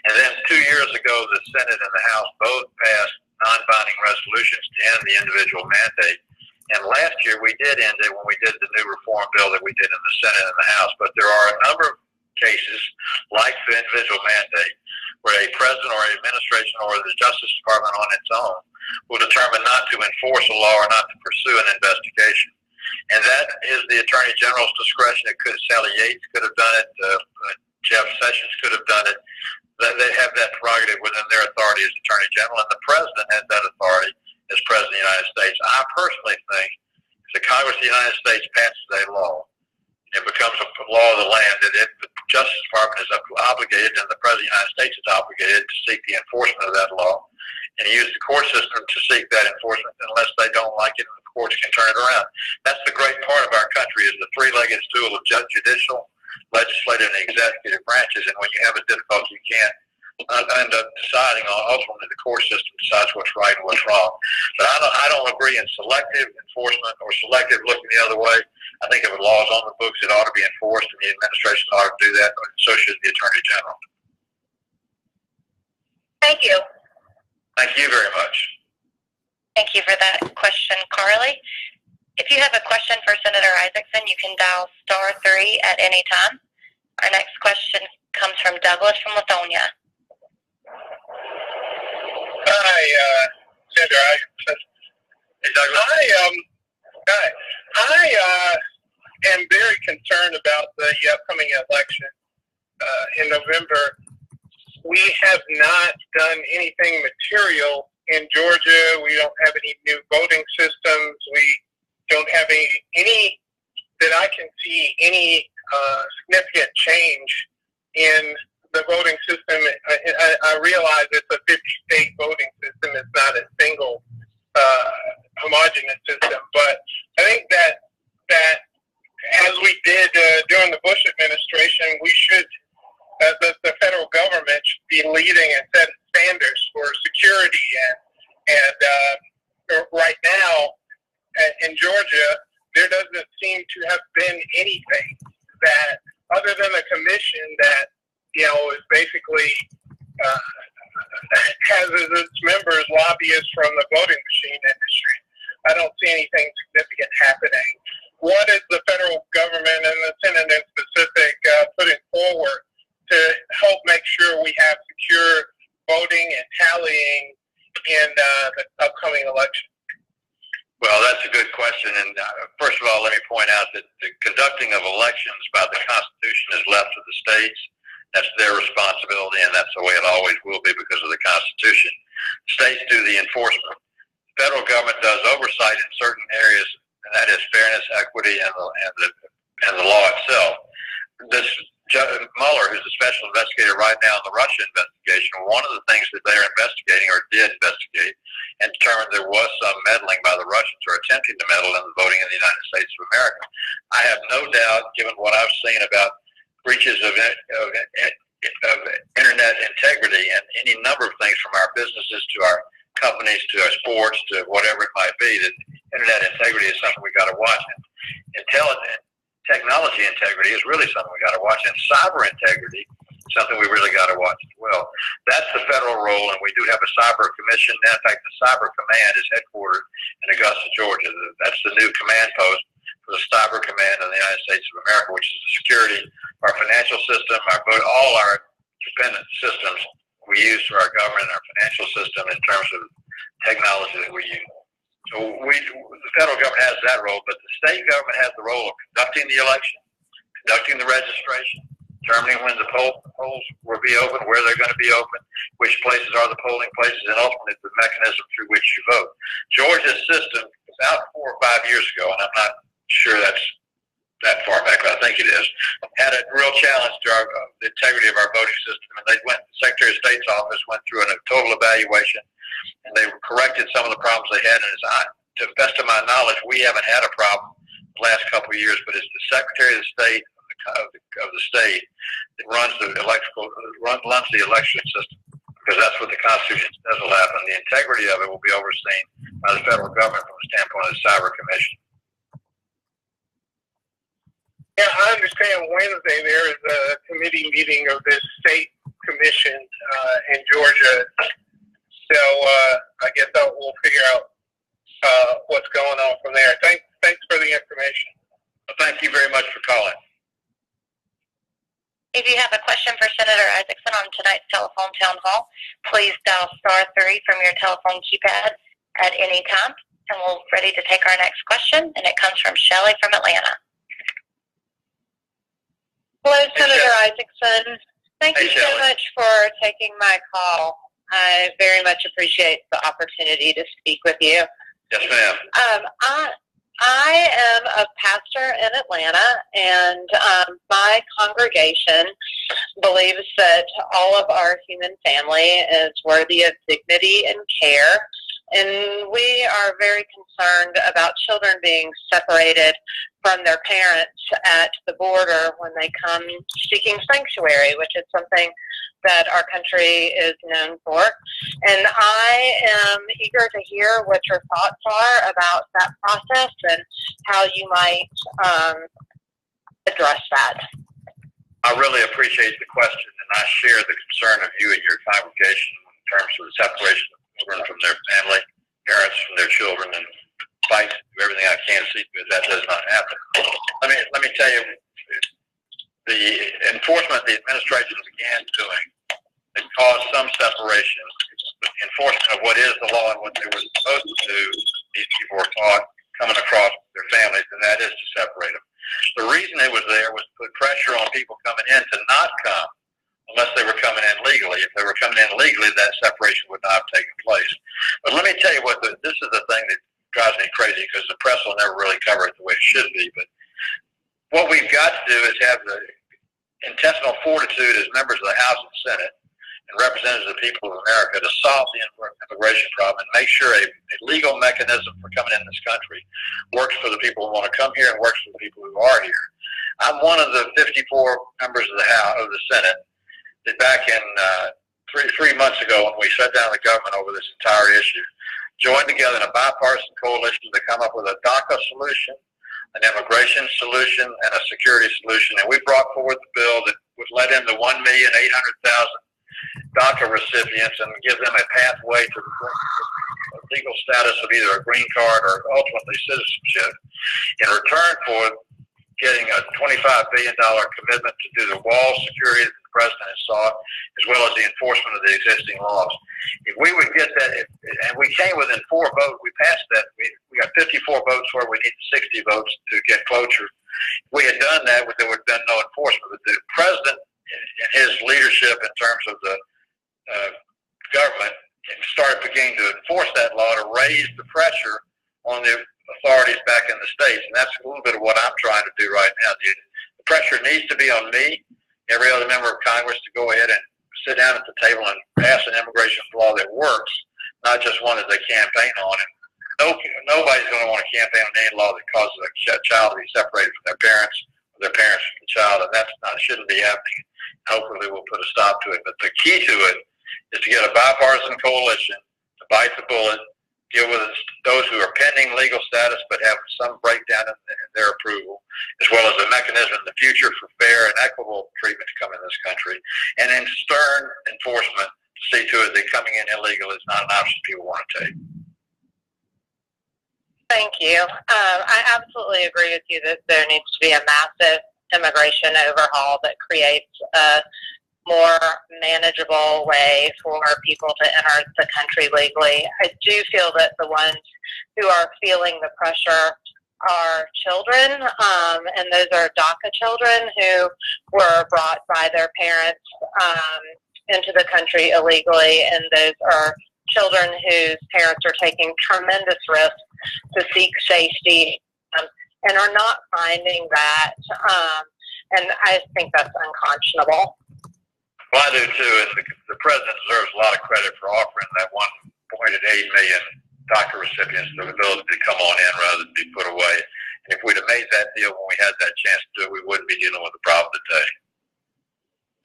And then 2 years ago, the Senate and the House both passed non-binding resolutions to end the individual mandate. And last year we did end it when we did the new reform bill that we did in the Senate and the House. But there are a number of cases like the individual mandate where a president or administration or the Justice Department on its own will determine not to enforce a law or not to pursue an investigation. And that is the Attorney General's discretion. Sally Yates could have done it. Jeff Sessions could have done it. They have that prerogative within their authority as Attorney General, and the President has that authority as President of the United States. I personally think if the Congress of the United States passes a law, it becomes a law of the land, that the Justice Department is obligated, and the President of the United States is obligated to seek the enforcement of that law and use the court system to seek that enforcement unless they don't like it, and the courts can turn it around. That's the great part of our country, is the three-legged stool of judicial, legislative, and executive branches, and when you have a difficulty, you can't end up deciding on. Ultimately, the court system decides what's right and what's wrong. But I don't agree in selective enforcement or selective looking the other way. I think if a law is on the books, it ought to be enforced, and the administration ought to do that, and so should the Attorney General. Thank you. Thank you very much. Thank you for that question, Carly. If you have a question for Senator Isakson, you can dial *3 at any time. Our next question comes from Douglas from Lithonia. Hi, Senator Isakson. Hey, Douglas. I am very concerned about the upcoming election in November. We have not done anything material in Georgia. We don't have any new voting systems. We don't have any that I can see any significant change in the voting system. I realize it's a 50-state voting system. It's not a single homogeneous system. But I think that as we did during the Bush administration, we should, the federal government should be leading and setting standards for security. And right now in Georgia, there doesn't seem to have been anything that, other than a commission that, is basically has as its members lobbyists from the voting machine industry. I don't see anything significant happening. What is the federal government and the Senate in specific putting forward to help make sure we have secure voting and tallying in the upcoming election? Well, that's a good question. And first of all, let me point out that the conducting of elections by the Constitution is left to the states. That's their responsibility, and that's the way it always will be because of the Constitution. States do the enforcement. The federal government does oversight in certain areas, and that is fairness, equity, and the and the law itself. This Mueller, who's a special investigator right now in the Russia investigation, one of the things that they're investigating or did investigate and determined there was some meddling by the Russians or attempting to meddle in the voting in the United States of America. I have no doubt, given what I've seen about breaches of internet integrity and any number of things from our businesses to our companies to our sports to whatever it might be, that internet integrity is something we got to watch. And technology integrity is really something we got to watch, and cyber integrity is something we really got to watch as well. That's the federal role, and we do have a cyber commission. In fact, the cyber command is headquartered in Augusta, Georgia. That's the new command post for the cyber command of the United States of America, which is the security of our financial system, all our dependent systems we use for our government and our financial system in terms of technology that we use. So the federal government has that role, but the state government has the role of conducting the election, conducting the registration, determining when the polls will be open, where they're going to be open, which places are the polling places, and ultimately the mechanism through which you vote. Georgia's system, about 4 or 5 years ago, and I'm not sure that's that far back, but I think it is, had a real challenge to the integrity of our voting system. And the Secretary of State's office went through a total evaluation, and they corrected some of the problems they had. And to the best of my knowledge, we haven't had a problem the last couple of years, but it's the Secretary of State of the state that runs the election system, because that's what the Constitution says will happen. The integrity of it will be overseen by the federal government from the standpoint of the Cyber Commission. Yeah, I understand Wednesday there is a committee meeting of this state commission in Georgia. So I guess we'll figure out what's going on from there. Thanks for the information. Well, thank you very much for calling. If you have a question for Senator Isakson on tonight's telephone town hall, please dial *3 from your telephone keypad at any time, and we're ready to take our next question, and it comes from Shelley from Atlanta. Hello, Senator Isakson. Thank you so much for taking my call. I very much appreciate the opportunity to speak with you. Yes, ma'am. I am a pastor in Atlanta, and my congregation believes that all of our human family is worthy of dignity and care, and we are very concerned about children being separated from their parents at the border when they come seeking sanctuary, which is something that our country is known for. And I am eager to hear what your thoughts are about that process and how you might address that. I really appreciate the question, and I share the concern of you and your congregation in terms of the separation of children from their family, parents from their children, and fight to do everything I can to see that does not happen. Let me tell you, the enforcement the administration began doing, it caused some separation. The enforcement of what is the law and what they were supposed to do, these people were caught coming across their families, and that is to separate them. The reason it was there was to put pressure on people coming in to not come unless they were coming in legally. If they were coming in legally, that separation would not have taken place. But let me tell you this is the thing that drives me crazy, because the press will never really cover it the way it should be. But what we've got to do is have the intestinal fortitude as members of the House and Senate and representatives of the people of America to solve the immigration problem and make sure a legal mechanism for coming in this country works for the people who want to come here and works for the people who are here. I'm one of the 54 members of the House, of the Senate, that back in three months ago, when we shut down the government over this entire issue, joined together in a bipartisan coalition to come up with a DACA solution, an immigration solution, and a security solution. And we brought forward the bill that would let in the 1,800,000 DACA recipients and give them a pathway to the legal status of either a green card or ultimately citizenship, in return for getting a $25 billion commitment to do the wall security that the president has sought, as well as the enforcement of the existing laws. If we would get that, and we came within 4 votes, we passed that. We got 54 votes where we need 60 votes to get cloture. If we had done that, there would have been no enforcement. But the president, in his leadership in terms of the government, started beginning to enforce that law to raise the pressure on the authorities back in the States. And that's a little bit of what I'm trying to do right now. The pressure needs to be on me, every other member of Congress, to go ahead and sit down at the table and pass an immigration law that works, not just one that they campaign on. And nobody's going to want to campaign on any law that causes a child to be separated from their parents, or their parents from the child, and that's not, shouldn't be happening. Hopefully we'll put a stop to it. But the key to it is to get a bipartisan coalition to bite the bullet, deal with those who are pending legal status but have some breakdown in their approval, as well as a mechanism in the future for fair and equitable treatment to come in this country, and then stern enforcement to see to it that coming in illegal is not an option people want to take. Thank you. I absolutely agree with you that there needs to be a massive immigration overhaul that creates a more manageable way for people to enter the country legally. I do feel that the ones who are feeling the pressure are children, and those are DACA children who were brought by their parents into the country illegally, and those are children whose parents are taking tremendous risks to seek safety and are not finding that, and I think that's unconscionable. Well, I do too, and the president deserves a lot of credit for offering that 1.8 million DACA recipients the ability to come on in rather than be put away. And if we'd have made that deal when we had that chance to do it, we wouldn't be dealing with the problem today.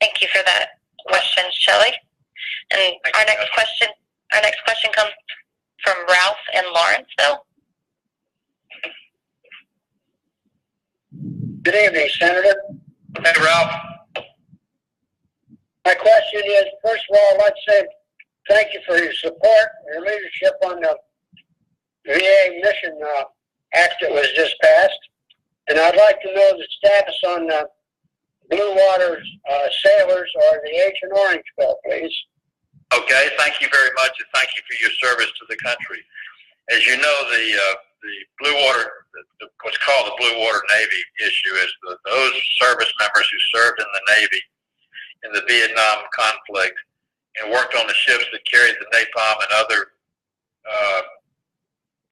Thank you for that question, Shelley. And our next question comes from Ralph in Lawrenceville. Good evening, Senator. Hey, Ralph. My question is, first of all, I'd like to say thank you for your support and your leadership on the VA Mission Act that was just passed. And I'd like to know the status on the Blue Water sailors or the Agent Orange bill, please. Okay, thank you very much, and thank you for your service to the country. As you know, the Blue Water, what's called the Blue Water Navy issue, is those service members who served in the Navy in the Vietnam conflict and worked on the ships that carried the napalm and other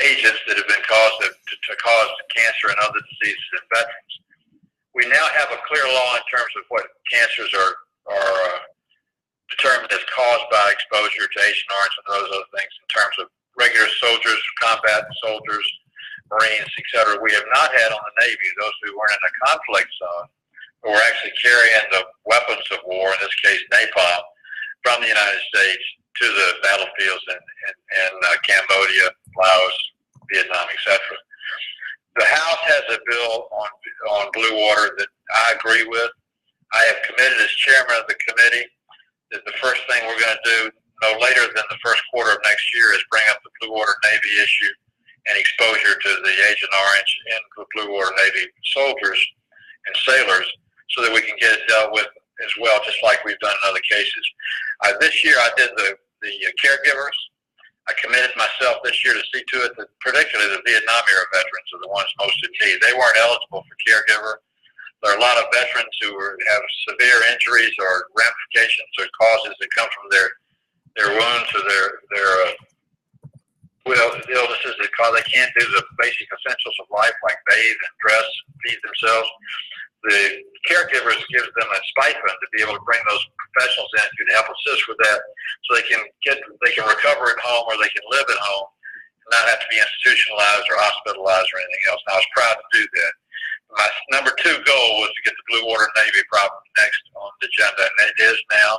agents that have been caused to cause cancer and other diseases in veterans. We now have a clear law in terms of what cancers are determined as caused by exposure to Agent Orange and those other things in terms of regular soldiers, combat soldiers, Marines, etc. We have not had on the Navy those who weren't in a conflict zone who were actually carrying the weapons of war, in this case napalm, from the United States to the battlefields in Cambodia, Laos, Vietnam, etc. The House has a bill on Blue Water that I agree with. I have committed as chairman of the committee that the first thing we're going to do no later than the first quarter of next year is bring up the Blue Water Navy issue and exposure to the Agent Orange and the Blue Water Navy soldiers and sailors so that we can get it dealt with as well, just like we've done in other cases. This year I did the caregivers. I committed myself this year to see to it that particularly the Vietnam-era veterans are the ones most in need. They weren't eligible for caregiver. There are a lot of veterans who have severe injuries or ramifications or causes that come from their wounds or their illnesses that cause they can't do the basic essentials of life like bathe and dress, feed themselves. The caregivers gives them a stipend to be able to bring those professionals in to help assist with that, so they can recover at home or they can live at home and not have to be institutionalized or hospitalized or anything else. And I was proud to do that. My number 2 goal was to get the Blue Water Navy problem next on the agenda, and it is now.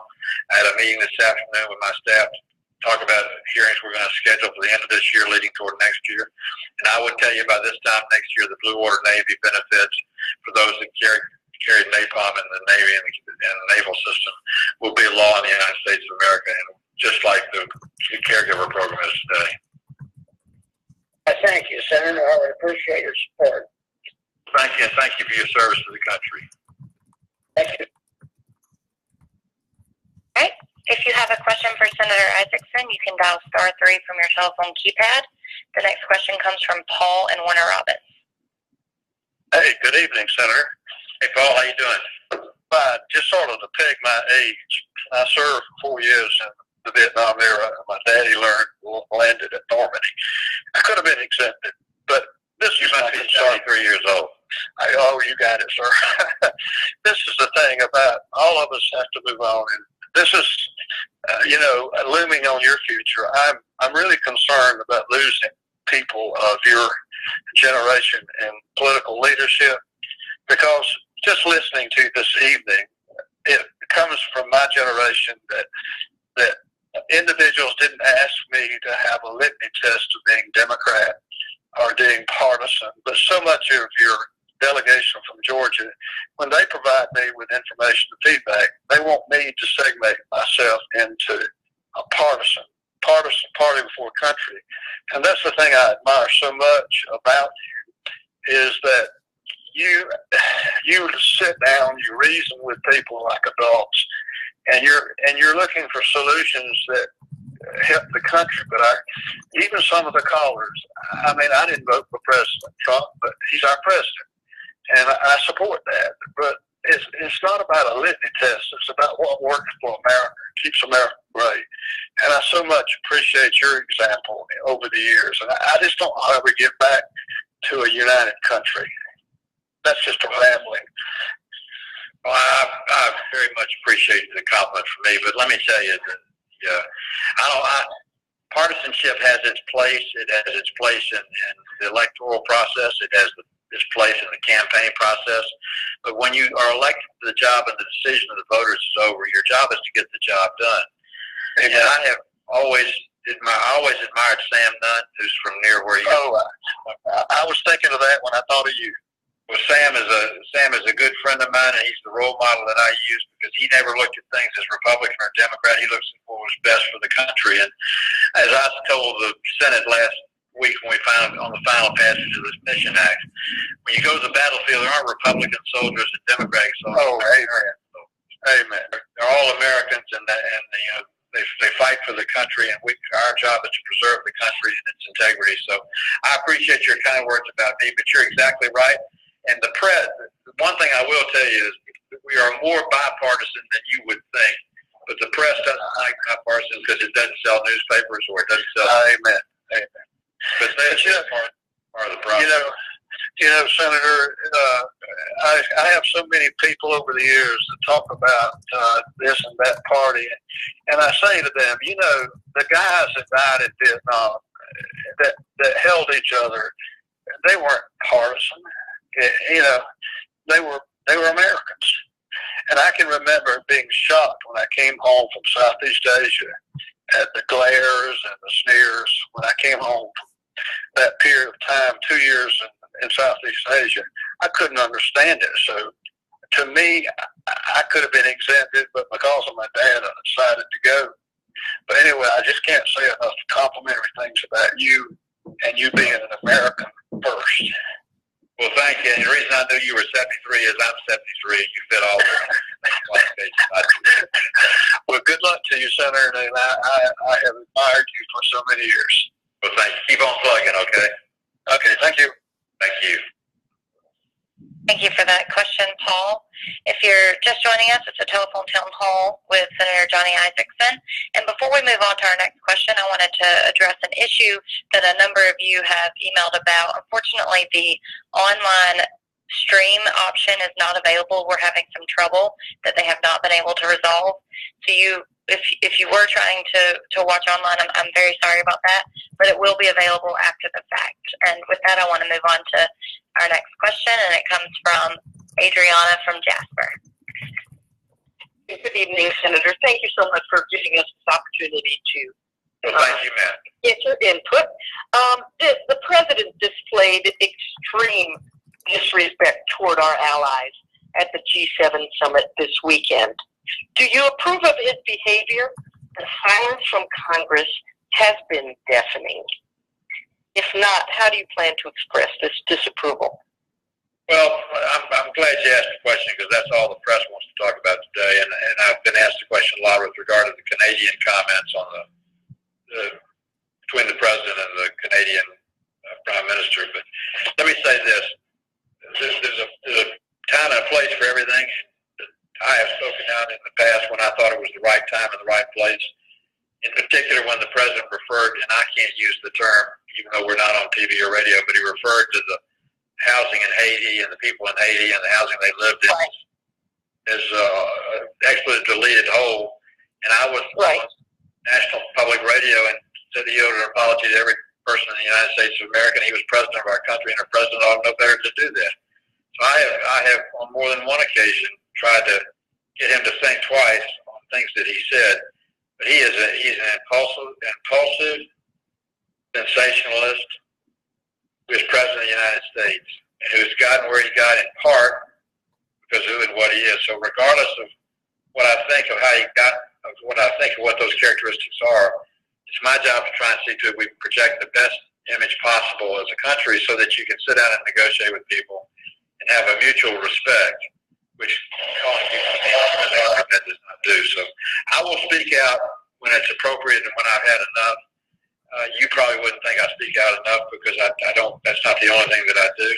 I had a meeting this afternoon with my staff to talk about hearings we're going to schedule for the end of this year leading toward next year. And I would tell you by this time next year, the Blue Water Navy benefits for those that carried napalm in the Navy and the naval system will be law in the United States of America, and just like the caregiver program is today. Thank you, Senator. I would appreciate your support. Thank you, and thank you for your service to the country. Thank you. All right. If you have a question for Senator Isakson, you can dial *3 from your telephone keypad. The next question comes from Paul in Warner Robins. Hey, good evening, Senator. Hey, Paul, how you doing? Fine. Just sort of to peg my age, I served 4 years in the Vietnam era. My daddy landed at Normandy. I could have been exempted, but This is my concern. 73 years old. Oh, you got it, sir. This is the thing about all of us have to move on, and this is, looming on your future. I'm really concerned about losing people of your generation in political leadership, because just listening to this evening, it comes from my generation that individuals didn't ask me to have a litany test of being Democrat or being partisan, but so much of your delegation from Georgia, when they provide me with information and feedback, they want me to segment myself into a partisan party before country. And that's the thing I admire so much about you, is that you sit down, you reason with people like adults, and you're looking for solutions that help the country. But even some of the callers, I mean, I didn't vote for President Trump, but he's our president, and I support that. But it's not about a litany test. It's about what works for America, keeps America great. And I so much appreciate your example over the years. And I just don't ever get back to a united country. That's just a rambling. Well, I very much appreciate the compliment from me, but let me tell you that partisanship has its place. It has its place in the electoral process. It has its place in the campaign process. But when you are elected to the job and the decision of the voters is over, your job is to get the job done. And I have always admired Sam Nunn, who's from near where you are. I was thinking of that when I thought of you. Well, Sam is a good friend of mine, and he's the role model that I use, because he never looked at things as Republican or Democrat. He looks at what was best for the country. And as I told the Senate last week when we found on the final passage of this Mission Act, when you go to the battlefield, there aren't Republican soldiers and Democratic soldiers. Oh, amen. Amen. They're all Americans, and they fight for the country, and our job is to preserve the country and its integrity. So I appreciate your kind words about me, but you're exactly right. And the press, one thing I will tell you is we are more bipartisan than you would think. But the press doesn't like bipartisan because it doesn't sell newspapers, or it doesn't sell. Amen. Amen. But that's part of the problem. Senator, I have so many people over the years that talk about this and that party, and I say to them, the guys that died in Vietnam, that held each other, they weren't partisan. They were Americans. And I can remember being shocked when I came home from Southeast Asia at the glares and the sneers when I came home from that period of time, 2 years in Southeast Asia. I couldn't understand it. So to me, I could have been exempted, but because of my dad, I decided to go. But anyway, I just can't say enough complimentary things about you and you being an American first. Well, thank you. And the reason I knew you were 73 is I'm 73. You fit all the qualifications. Well, good luck to you, Senator. And I have admired you for so many years. Well, thank you. Keep on plugging, okay? Okay, thank you. Thank you. Thank you for that question, Paul. If you're just joining us, it's a telephone town hall with Senator Johnny Isakson. And before we move on to our next question, I wanted to address an issue that a number of you have emailed about. Unfortunately, the online stream option is not available. We're having some trouble that they have not been able to resolve. So if you were trying to watch online, I'm very sorry about that, but it will be available after the fact. And with that, I want to move on to our next question, and it comes from Adriana from Jasper. Good evening, Senator. Thank you so much for giving us this opportunity to thank you, ma'am. Get your input. The president displayed extreme disrespect toward our allies at the G7 summit this weekend. Do you approve of his behavior? The silence from Congress has been deafening. If not, how do you plan to express this disapproval? Well, I'm glad you asked the question, because that's all the press wants to talk about today. And I've been asked the question a lot with regard to the Canadian comments on between the president and the Canadian prime minister. But let me say this: there's a time and a place for everything. I have spoken out in the past when I thought it was the right time and the right place. In particular, when the president referred, and I can't use the term even though we're not on TV or radio, but he referred to the housing in Haiti and the people in Haiti and the housing they lived in as expletive deleted whole. And I was on National Public Radio and said he owed an apology to every person in the United States of America, and he was president of our country, and our president ought to know better to do that. So I have on more than one occasion tried to get him to think twice on things that he said. But he's an impulsive sensationalist who is president of the United States and who's gotten where he got in part because of who and what he is. So regardless of what I think of how he got, of what I think of what those characteristics are, it's my job to try and see to it we project the best image possible as a country so that you can sit down and negotiate with people and have a mutual respect, which calling people that does not do. So I will speak out when it's appropriate and when I've had enough. You probably wouldn't think I speak out enough because I don't. That's not the only thing that I do.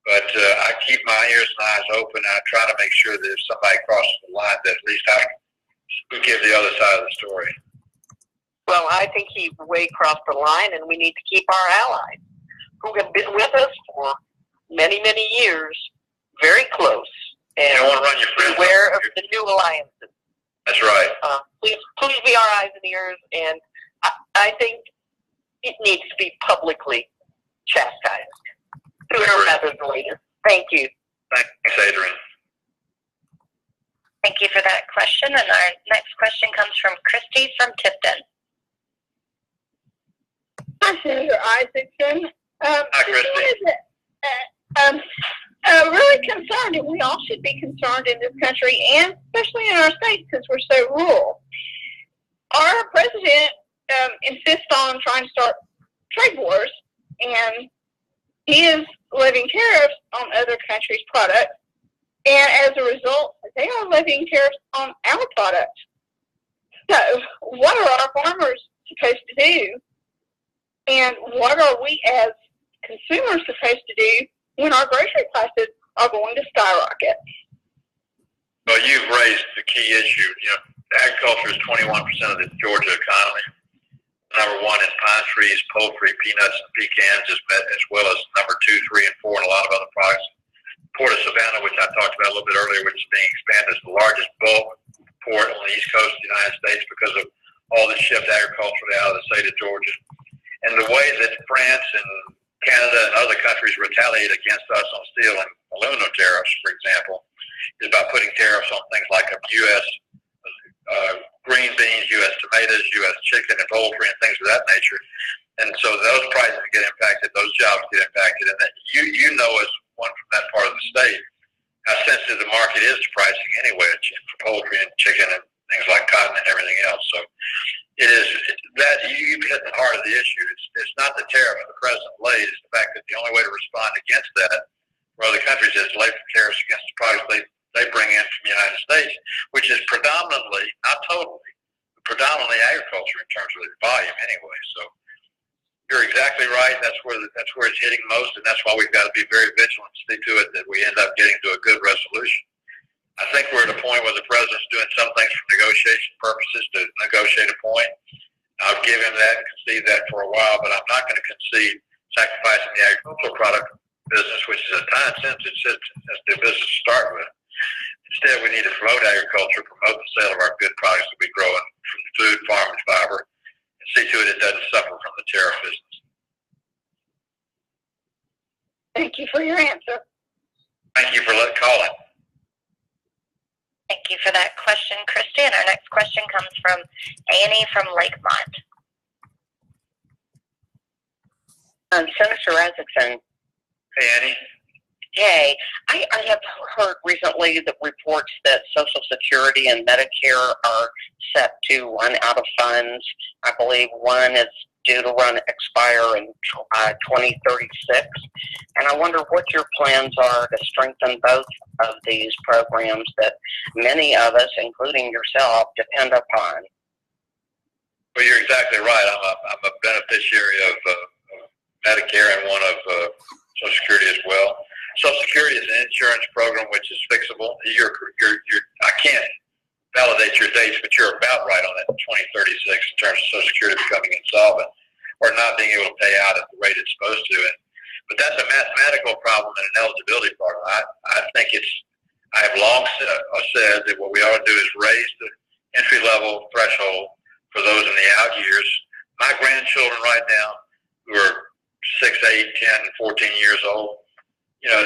But I keep my ears and eyes open. And I try to make sure that if somebody crosses the line, that at least I can give the other side of the story. Well, I think he way crossed the line, and we need to keep our allies who have been with us for many, many years very close. And you don't want to run your friends beware of the new alliances. That's right. Please be our eyes and ears, and I think it needs to be publicly chastised. Sooner rather than later. Thank you. Thanks, Adrian. Thank you for that question. And our next question comes from Christy from Tipton. Hi, Senator Isakson. Hi, Christy. Really concerned, and we all should be concerned in this country, and especially in our state because we're so rural. Our president insists on trying to start trade wars, and he is levying tariffs on other countries' products, and as a result, they are levying tariffs on our products. So, what are our farmers supposed to do, and what are we as consumers supposed to do when our grocery prices are going to skyrocket? Well, you've raised the key issue. You know, agriculture is 21% of the Georgia economy. Number one is pine trees, poultry, peanuts, and pecans, as well as number 2, 3, and 4, and a lot of other products. Port of Savannah, which I talked about a little bit earlier, which is being expanded, is the largest bulk port on the east coast of the United States because of all the shift agriculturally out of the state of Georgia. And the way that France and Canada and other countries retaliate against us on steel and aluminum tariffs, for example, is by putting tariffs on things like U.S. Green beans, U.S. tomatoes, U.S. chicken and poultry and things of that nature. And so those prices get impacted, those jobs get impacted, and that you know as one from that part of the state how sensitive the market is to pricing anyway for poultry and chicken and things like cotton and everything else. So it is that you hit the heart of the issue. It's not the tariff the president laid. It's the fact that the only way to respond against that for other countries is lay tariffs against the products they bring in from the United States, which is predominantly, not totally, but predominantly agriculture in terms of its volume anyway. So you're exactly right. That's where it's hitting most, and that's why we've got to be very vigilant to see to it that we end up getting to a good resolution. I think we're at a point where the president's doing some things for negotiation purposes to negotiate a point. I'll give him that and concede that for a while, but I'm not going to concede sacrificing the agricultural product business, which is a time-sensitive business to start with. Instead, we need to promote agriculture, promote the sale of our good products that we grow from food, farm, and fiber, and see to it doesn't suffer from the tariff business. Thank you for your answer. Thank you for calling. Thank you for that question, Christy. And our next question comes from Annie from Lakemont. Senator Isakson. Hey, Annie. Hey, I have heard recently the reports that Social Security and Medicare are set to run out of funds. I believe one is due to expire in 2036. And I wonder what your plans are to strengthen both of these programs that many of us, including yourself, depend upon. Well, you're exactly right. I'm a beneficiary of Medicare and one of Social Security as well. Social Security is an insurance program which is fixable. I can't validate your dates, but you're about right on that 2036 in terms of Social Security becoming insolvent. or not being able to pay out at the rate it's supposed to. But that's a mathematical problem and an eligibility problem. I think I have long said that what we ought to do is raise the entry-level threshold for those in the out years. My grandchildren right now, who are 6, 8, 10, 14 years old, you know,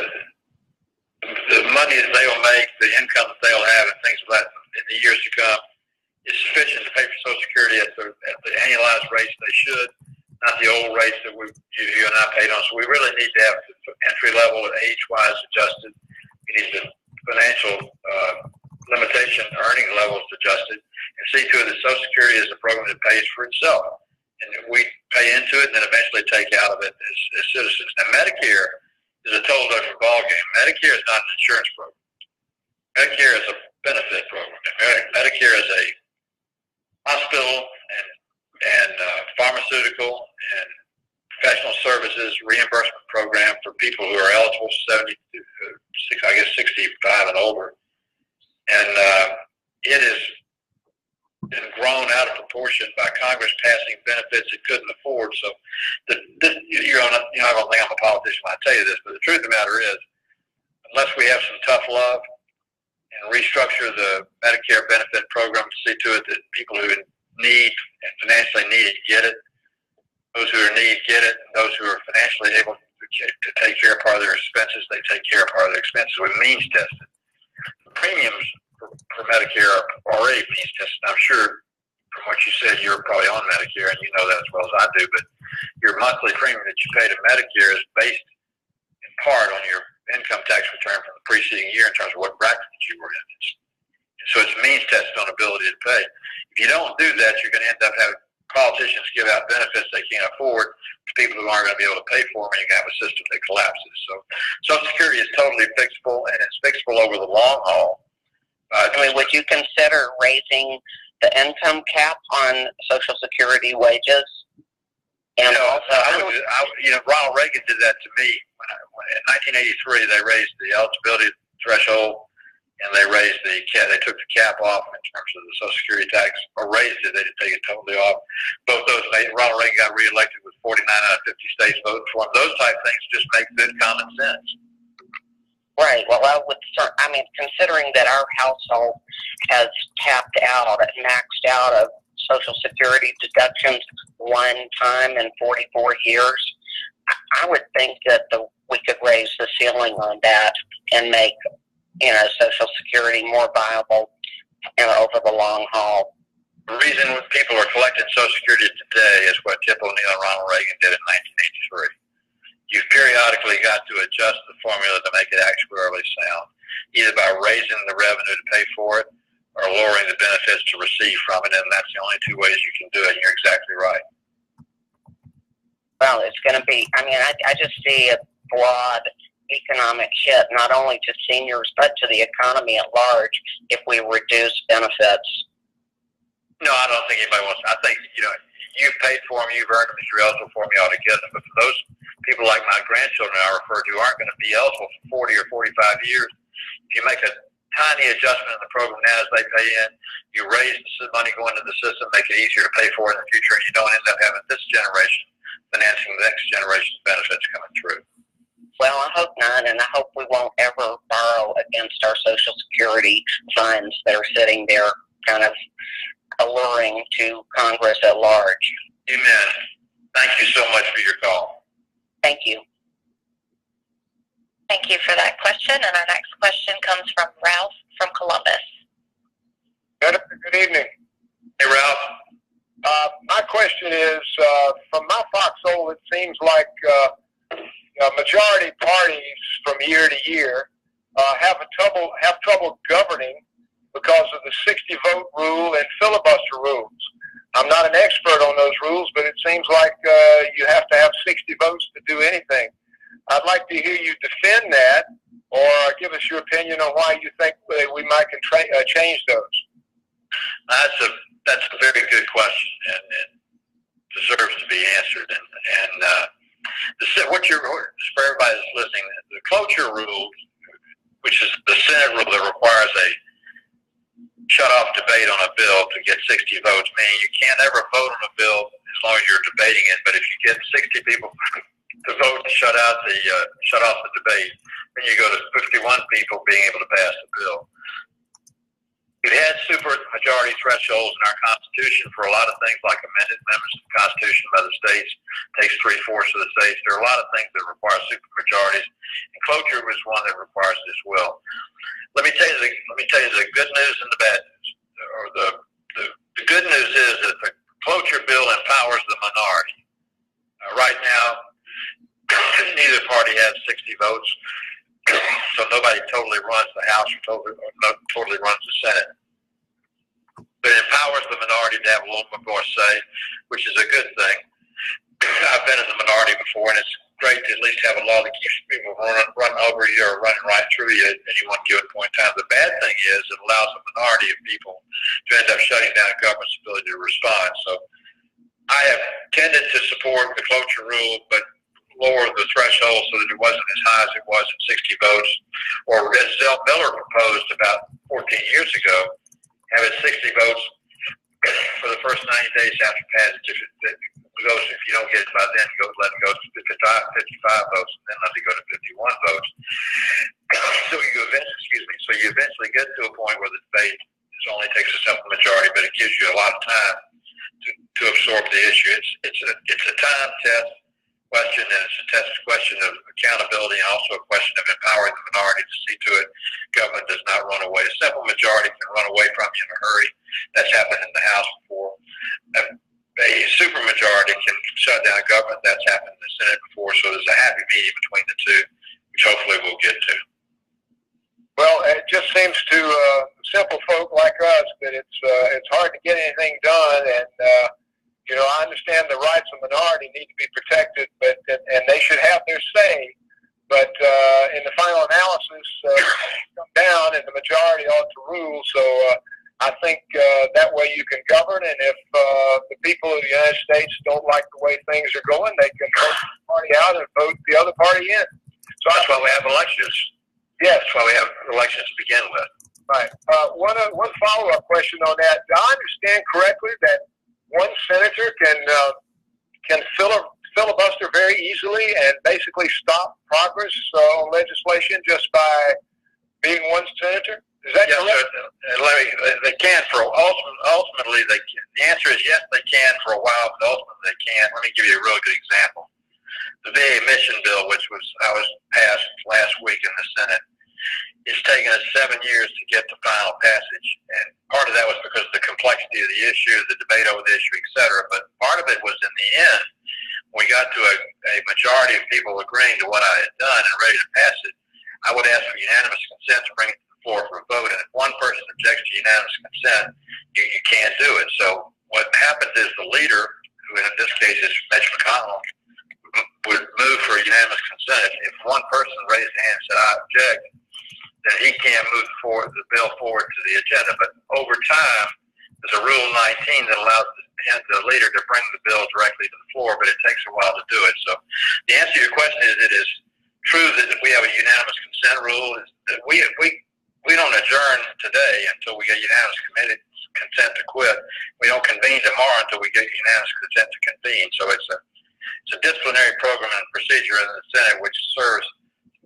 the money that they will make, the income that they'll have, and things like that in the years to come is sufficient to pay for Social Security at the annualized rates they should, not the old rates that you and I paid on. So we really need to have the entry level and age-wise adjusted. We need the financial limitation earning levels adjusted, and see to it that Social Security is a program that pays for itself. And we pay into it and then eventually take out of it as citizens. Now, Medicare is a total different ballgame. Medicare is not an insurance program. Medicare is a benefit program. Medicare is a hospital and pharmaceutical and professional services reimbursement program for people who are eligible 65 and older. And it has been grown out of proportion by Congress passing benefits it couldn't afford. So you're not going to think I'm a politician when I tell you this, but the truth of the matter is, unless we have some tough love and restructure the Medicare benefit program to see to it that people who need and financially need it get it, those who are in need get it, and those who are financially able to take care of part of their expenses, they take care of part of their expenses. We means tested. The premiums for Medicare are already means tested. I'm sure from what you said, you're probably on Medicare, and you know that as well as I do, but your monthly premium that you pay to Medicare is based in part on your income tax return from the preceding year in terms of what bracket that you were in. So it's means tested on ability to pay. If you don't do that, you're going to end up having politicians give out benefits they can't afford to people who aren't going to be able to pay for them, and you're going to have a system that collapses. So Social Security is totally fixable, and it's fixable over the long haul. Would you consider raising the income cap on Social Security wages? And Ronald Reagan did that to me. In 1983, they raised the eligibility threshold, and they took the cap off in terms of the Social Security tax, or raised it. They didn't take it totally off. Both those, Ronald Reagan got reelected with 49 out of 50 states voting for him. Those type things just make good common sense. Right. Well, considering that our household has tapped out and maxed out of Social Security deductions one time in 44 years, I would think that we could raise the ceiling on that and make, Social Security more viable over the long haul. The reason people are collecting Social Security today is what Tip O'Neill and Ronald Reagan did in 1983. You've periodically got to adjust the formula to make it actuarially sound, either by raising the revenue to pay for it or lowering the benefits to receive from it, and that's the only two ways you can do it, and you're exactly right. Well, it's going to be, I just see a broad economic hit, not only to seniors, but to the economy at large if we reduce benefits. No, I don't think anybody wants to. I think, you've paid for them, you've earned them, if you're eligible for them, you ought to get them. But for those people like my grandchildren I referred to aren't going to be eligible for 40 or 45 years, if you make a tiny adjustment in the program now as they pay in, you raise the money going into the system, make it easier to pay for in the future, and you don't end up having this generation financing the next generation's benefits coming through. Well, I hope not, and I hope we won't ever borrow against our Social Security funds that are sitting there kind of alluring to Congress at large. Amen. Thank you so much for your call. Thank you. Thank you for that question. And our next question comes from Ralph from Columbus. Good evening. Hey, Ralph. My question is, from my foxhole, it seems like majority parties from year to year have trouble governing because of the 60-vote rule and filibuster rules. I'm not an expert on those rules, but it seems like you have to have 60 votes to do anything. I'd like to hear you defend that, or give us your opinion on why you think we might change those. That's a very good question, and deserves to be answered. For everybody that's listening, the cloture rule, which is the Senate rule that requires a shut-off debate on a bill to get 60 votes, meaning you can't ever vote on a bill as long as you're debating it. But if you get 60 people to vote to shut off the debate, then you go to 51 people being able to pass the bill. We've had supermajority thresholds in our Constitution for a lot of things, like amended amendments to the Constitution by the states. It takes 3/4 of the states. There are a lot of things that require supermajorities, and cloture was one that requires it as well. Let me tell you the good news and the bad news. Or the good news is that the cloture bill empowers the minority. Right now, neither party has 60 votes. So nobody totally runs the House or totally runs the Senate. But it empowers the minority to have a little bit more say, which is a good thing. I've been in the minority before, and it's great to at least have a law that keeps people running over you or running right through you at any one given point in time. The bad thing is it allows a minority of people to end up shutting down government's ability to respond. So I have tended to support the cloture rule, but lower the threshold so that it wasn't as high as it was at 60 votes, or as Zell Miller proposed about 14 years ago, have it 60 votes for the first 90 days after passage. If you don't get it by then, let it go to 55 votes, and then let it go to 51 votes. So you eventually get to a point where the debate only takes a simple majority, but it gives you a lot of time to absorb the issue. It's a time test question, and it's a question of accountability and also a question of empowering the minority to see to it government does not run away. A simple majority can run away from you in a hurry. That's happened in the House before. A supermajority can shut down government. That's happened in the Senate before. So there's a happy medium between the two, which hopefully we'll get to. Well, it just seems to simple folk like us that it's hard to get anything done, and I understand the rights of minority need to be protected, and they should have their say. But in the final analysis, come down, and the majority ought to rule. So I think that way you can govern, and if the people of the United States don't like the way things are going, they can vote the party out and vote the other party in. So that's why we have elections. Yes. That's why we have elections to begin with. Right. One follow-up question on that. Do I understand correctly that one senator can filibuster very easily and basically stop progress on legislation just by being one senator? Is that correct? They can ultimately. The answer is yes, they can for a while, but ultimately they can't. Let me give you a real good example. The VA mission bill, which was passed last week in the Senate, it's taken us 7 years to get to final passage, and part of that was because of the complexity of the issue, the debate over the issue, et cetera. But part of it was in the end, when we got to a majority of people agreeing to what I had done and ready to pass it, I would ask for unanimous consent to bring it to the floor for a vote. And if one person objects to unanimous consent, you can't do it. So what happens is the leader, who in this case is Mitch McConnell, would move for unanimous consent. If one person raised a hand and said, I object, then he can't move the bill forward to the agenda. But over time, there's a Rule 19 that allows the leader to bring the bill directly to the floor, but it takes a while to do it. So the answer to your question is it is true that if we have a unanimous consent rule, is that we don't adjourn today until we get unanimous consent to quit. We don't convene tomorrow until we get unanimous consent to convene. So it's a disciplinary program and procedure in the Senate which serves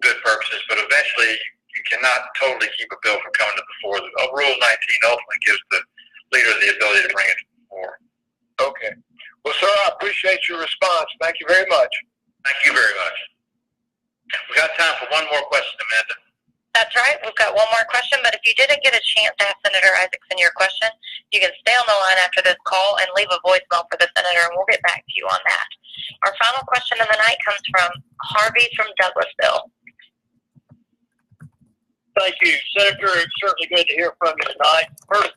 good purposes, but eventually you cannot totally keep a bill from coming to the floor. Rule 19 ultimately gives the leader the ability to bring it to the floor. Okay. Well, sir, I appreciate your response. Thank you very much. Thank you very much. We've got time for one more question, Amanda. That's right. We've got one more question, but if you didn't get a chance to ask Senator Isakson your question, you can stay on the line after this call and leave a voicemail for the Senator, and we'll get back to you on that. Our final question of the night comes from Harvey from Douglasville. Thank you, Senator. It's certainly good to hear from you tonight. First and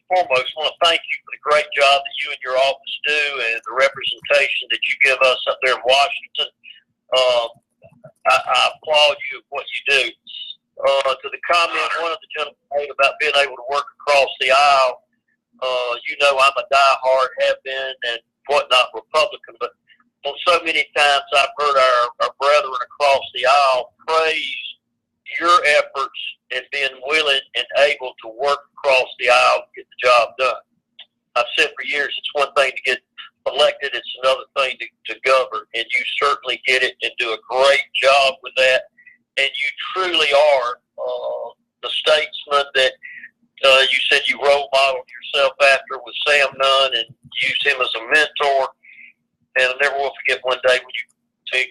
foremost, I want to thank you for the great job that you and your office do and the representation that you give us up there in Washington. I applaud you for what you do. To the comment one of the gentlemen made about being able to work across the aisle, I'm a diehard, have been, and whatnot Republican, but on so many times I've heard our brethren across the aisle praise your efforts in being willing and able to work across the aisle to get the job done. I've said for years it's one thing to get elected, it's another thing to govern, and you certainly get it and do a great job with that. And you truly are the statesman that you said you role modeled yourself after with Sam Nunn and used him as a mentor. And I never will forget one day when you took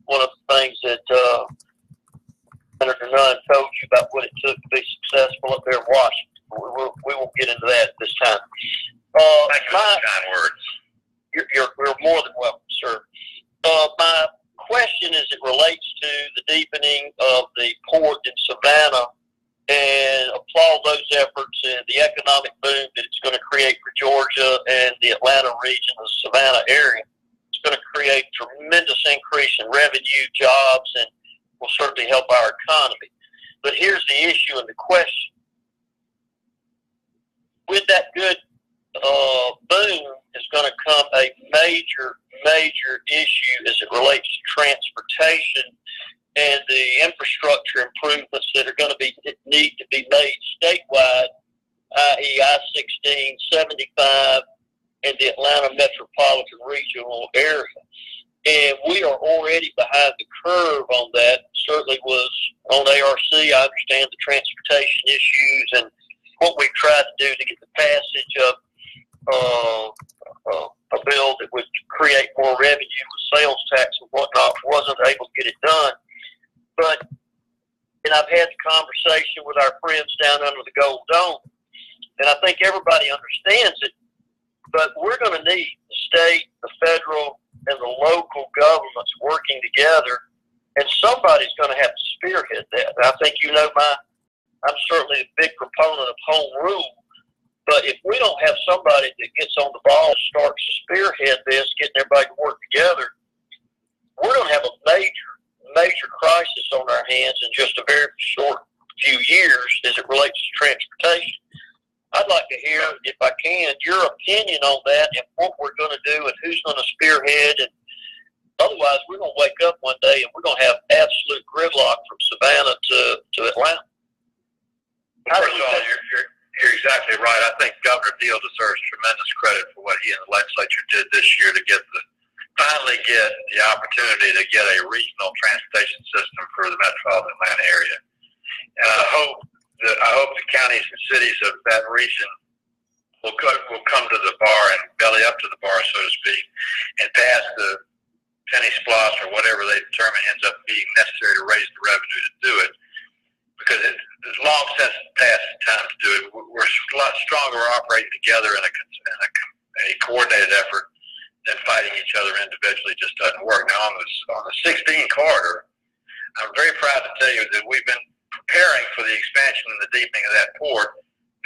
one of the things that Senator Nunn told you about what it took to be successful up there in Washington. We won't get into that this time. Thank you for the kind words. You're more than welcome, sir. My question as it relates to the deepening of the port in Savannah, and applaud those efforts and the economic boom that it's going to create for Georgia and the Atlanta region, the Savannah area. It's going to create tremendous increase in revenue, jobs, and will certainly help our economy. But here's the issue and the question. With that good boom is going to come a major issue as it relates to transportation and the infrastructure improvements that are going to need to be made statewide, i.e. I-16, 75, and the Atlanta metropolitan regional area. And we are already behind the curve on that. Certainly was on ARC. I understand the transportation issues and what we've tried to do to get the passage of a bill that would create more revenue with sales tax and whatnot. Wasn't able to get it done. But, and I've had the conversation with our friends down under the Gold Dome, and I think everybody understands it, but we're going to need the state, the federal, and the local governments working together, and somebody's going to have to spearhead that. And I think you know I'm certainly a big proponent of home rule, but if we don't have somebody that gets on the ball and starts to spearhead this, getting everybody to work together, we're going to have a major crisis on our hands in just a very short few years as it relates to transportation. I'd like to hear, if I can, your opinion on that and what we're going to do and who's going to spearhead. And otherwise, we're going to wake up one day and we're going to have absolute gridlock from Savannah to Atlanta. First of all, you're exactly right. I think Governor Deal deserves tremendous credit for what he and the legislature did this year to finally get the opportunity to get a regional transportation system for the metropolitan Atlanta area. And I hope the counties and cities of that region will come to the bar and belly up to the bar, so to speak, and pass the penny splosh or whatever they determine ends up being necessary to raise the revenue to do it. Because it's long since past the time to do it. We're a lot stronger operating together in a coordinated effort than fighting each other individually. Just doesn't work. Now on the 16 corridor, I'm very proud to tell you that we've been preparing for the expansion and the deepening of that port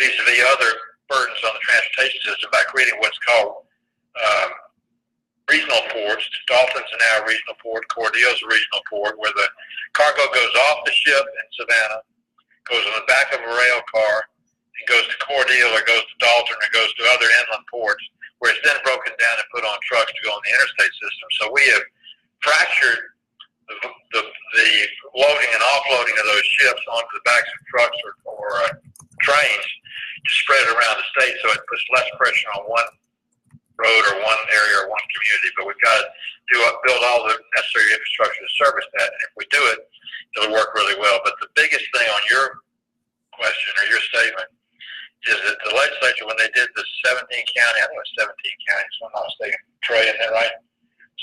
vis-a-vis other burdens on the transportation system by creating what's called regional ports. Dalton's now a regional port. Cordille's a regional port where the cargo goes off the ship in Savannah, goes on the back of a rail car, and goes to Cordille or goes to Dalton or goes to other inland ports, where it's then broken down and put on trucks to go on the interstate system. So we have fractured the loading and offloading of those ships onto the backs of trucks or trains to spread it around the state, so it puts less pressure on one road or one area or one community. But we've got to build all the necessary infrastructure to service that, and if we do it, it'll work really well. But the biggest thing on your question or your statement is that the legislature, when they did the 17 county, I think it was 17 counties, if I'm not mistaken, Troy, isn't that right?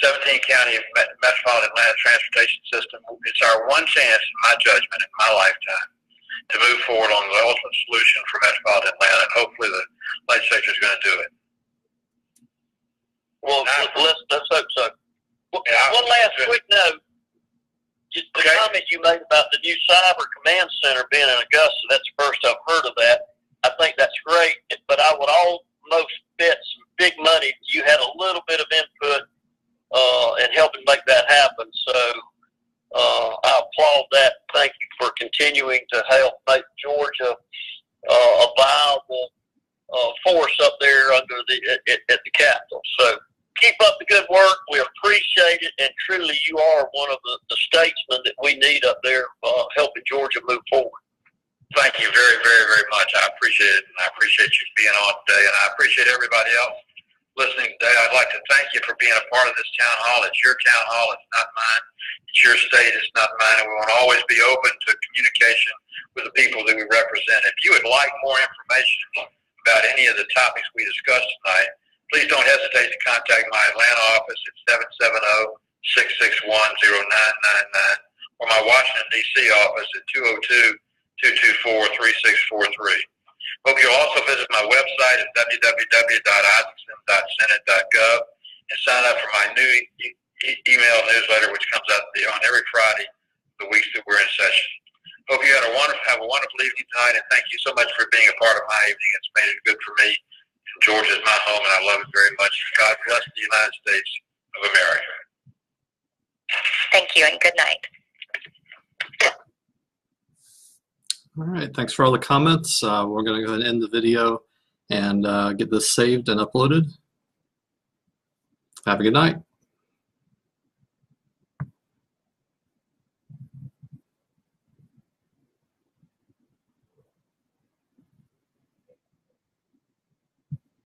17 county metropolitan Atlanta transportation system. It's our one chance, in my judgment, in my lifetime, to move forward on the ultimate solution for metropolitan Atlanta, and hopefully the legislature is going to do it. Well, let's hope so. One last quick note. Just the comment you made about the new cyber command center being in Augusta, that's the first I've heard of that. I think that's great, but I would almost bet some big money if you had a little bit of input in helping make that happen. So I applaud that. Thank you for continuing to help make Georgia a viable force up there at the Capitol. So keep up the good work. We appreciate it, and truly you are one of the statesmen that we need up there helping Georgia move forward. Thank you very, very, very much. I appreciate it, and I appreciate you being on today, and I appreciate everybody else listening today. I'd like to thank you for being a part of this town hall. It's your town hall. It's not mine. It's your state. It's not mine. And we want to always be open to communication with the people that we represent. If you would like more information about any of the topics we discussed tonight, please don't hesitate to contact my Atlanta office at 770-661-0999 or my Washington, D.C. office at 202-224-3643. Hope you'll also visit my website at www.isakson.senate.gov and sign up for my new email newsletter, which comes out on every Friday the weeks that we're in session. Hope you have a wonderful evening tonight, and thank you so much for being a part of my evening. It's made it good for me. Georgia is my home, and I love it very much. God bless the United States of America. Thank you, and good night. All right, thanks for all the comments. We're going to go ahead and end the video and get this saved and uploaded. Have a good night.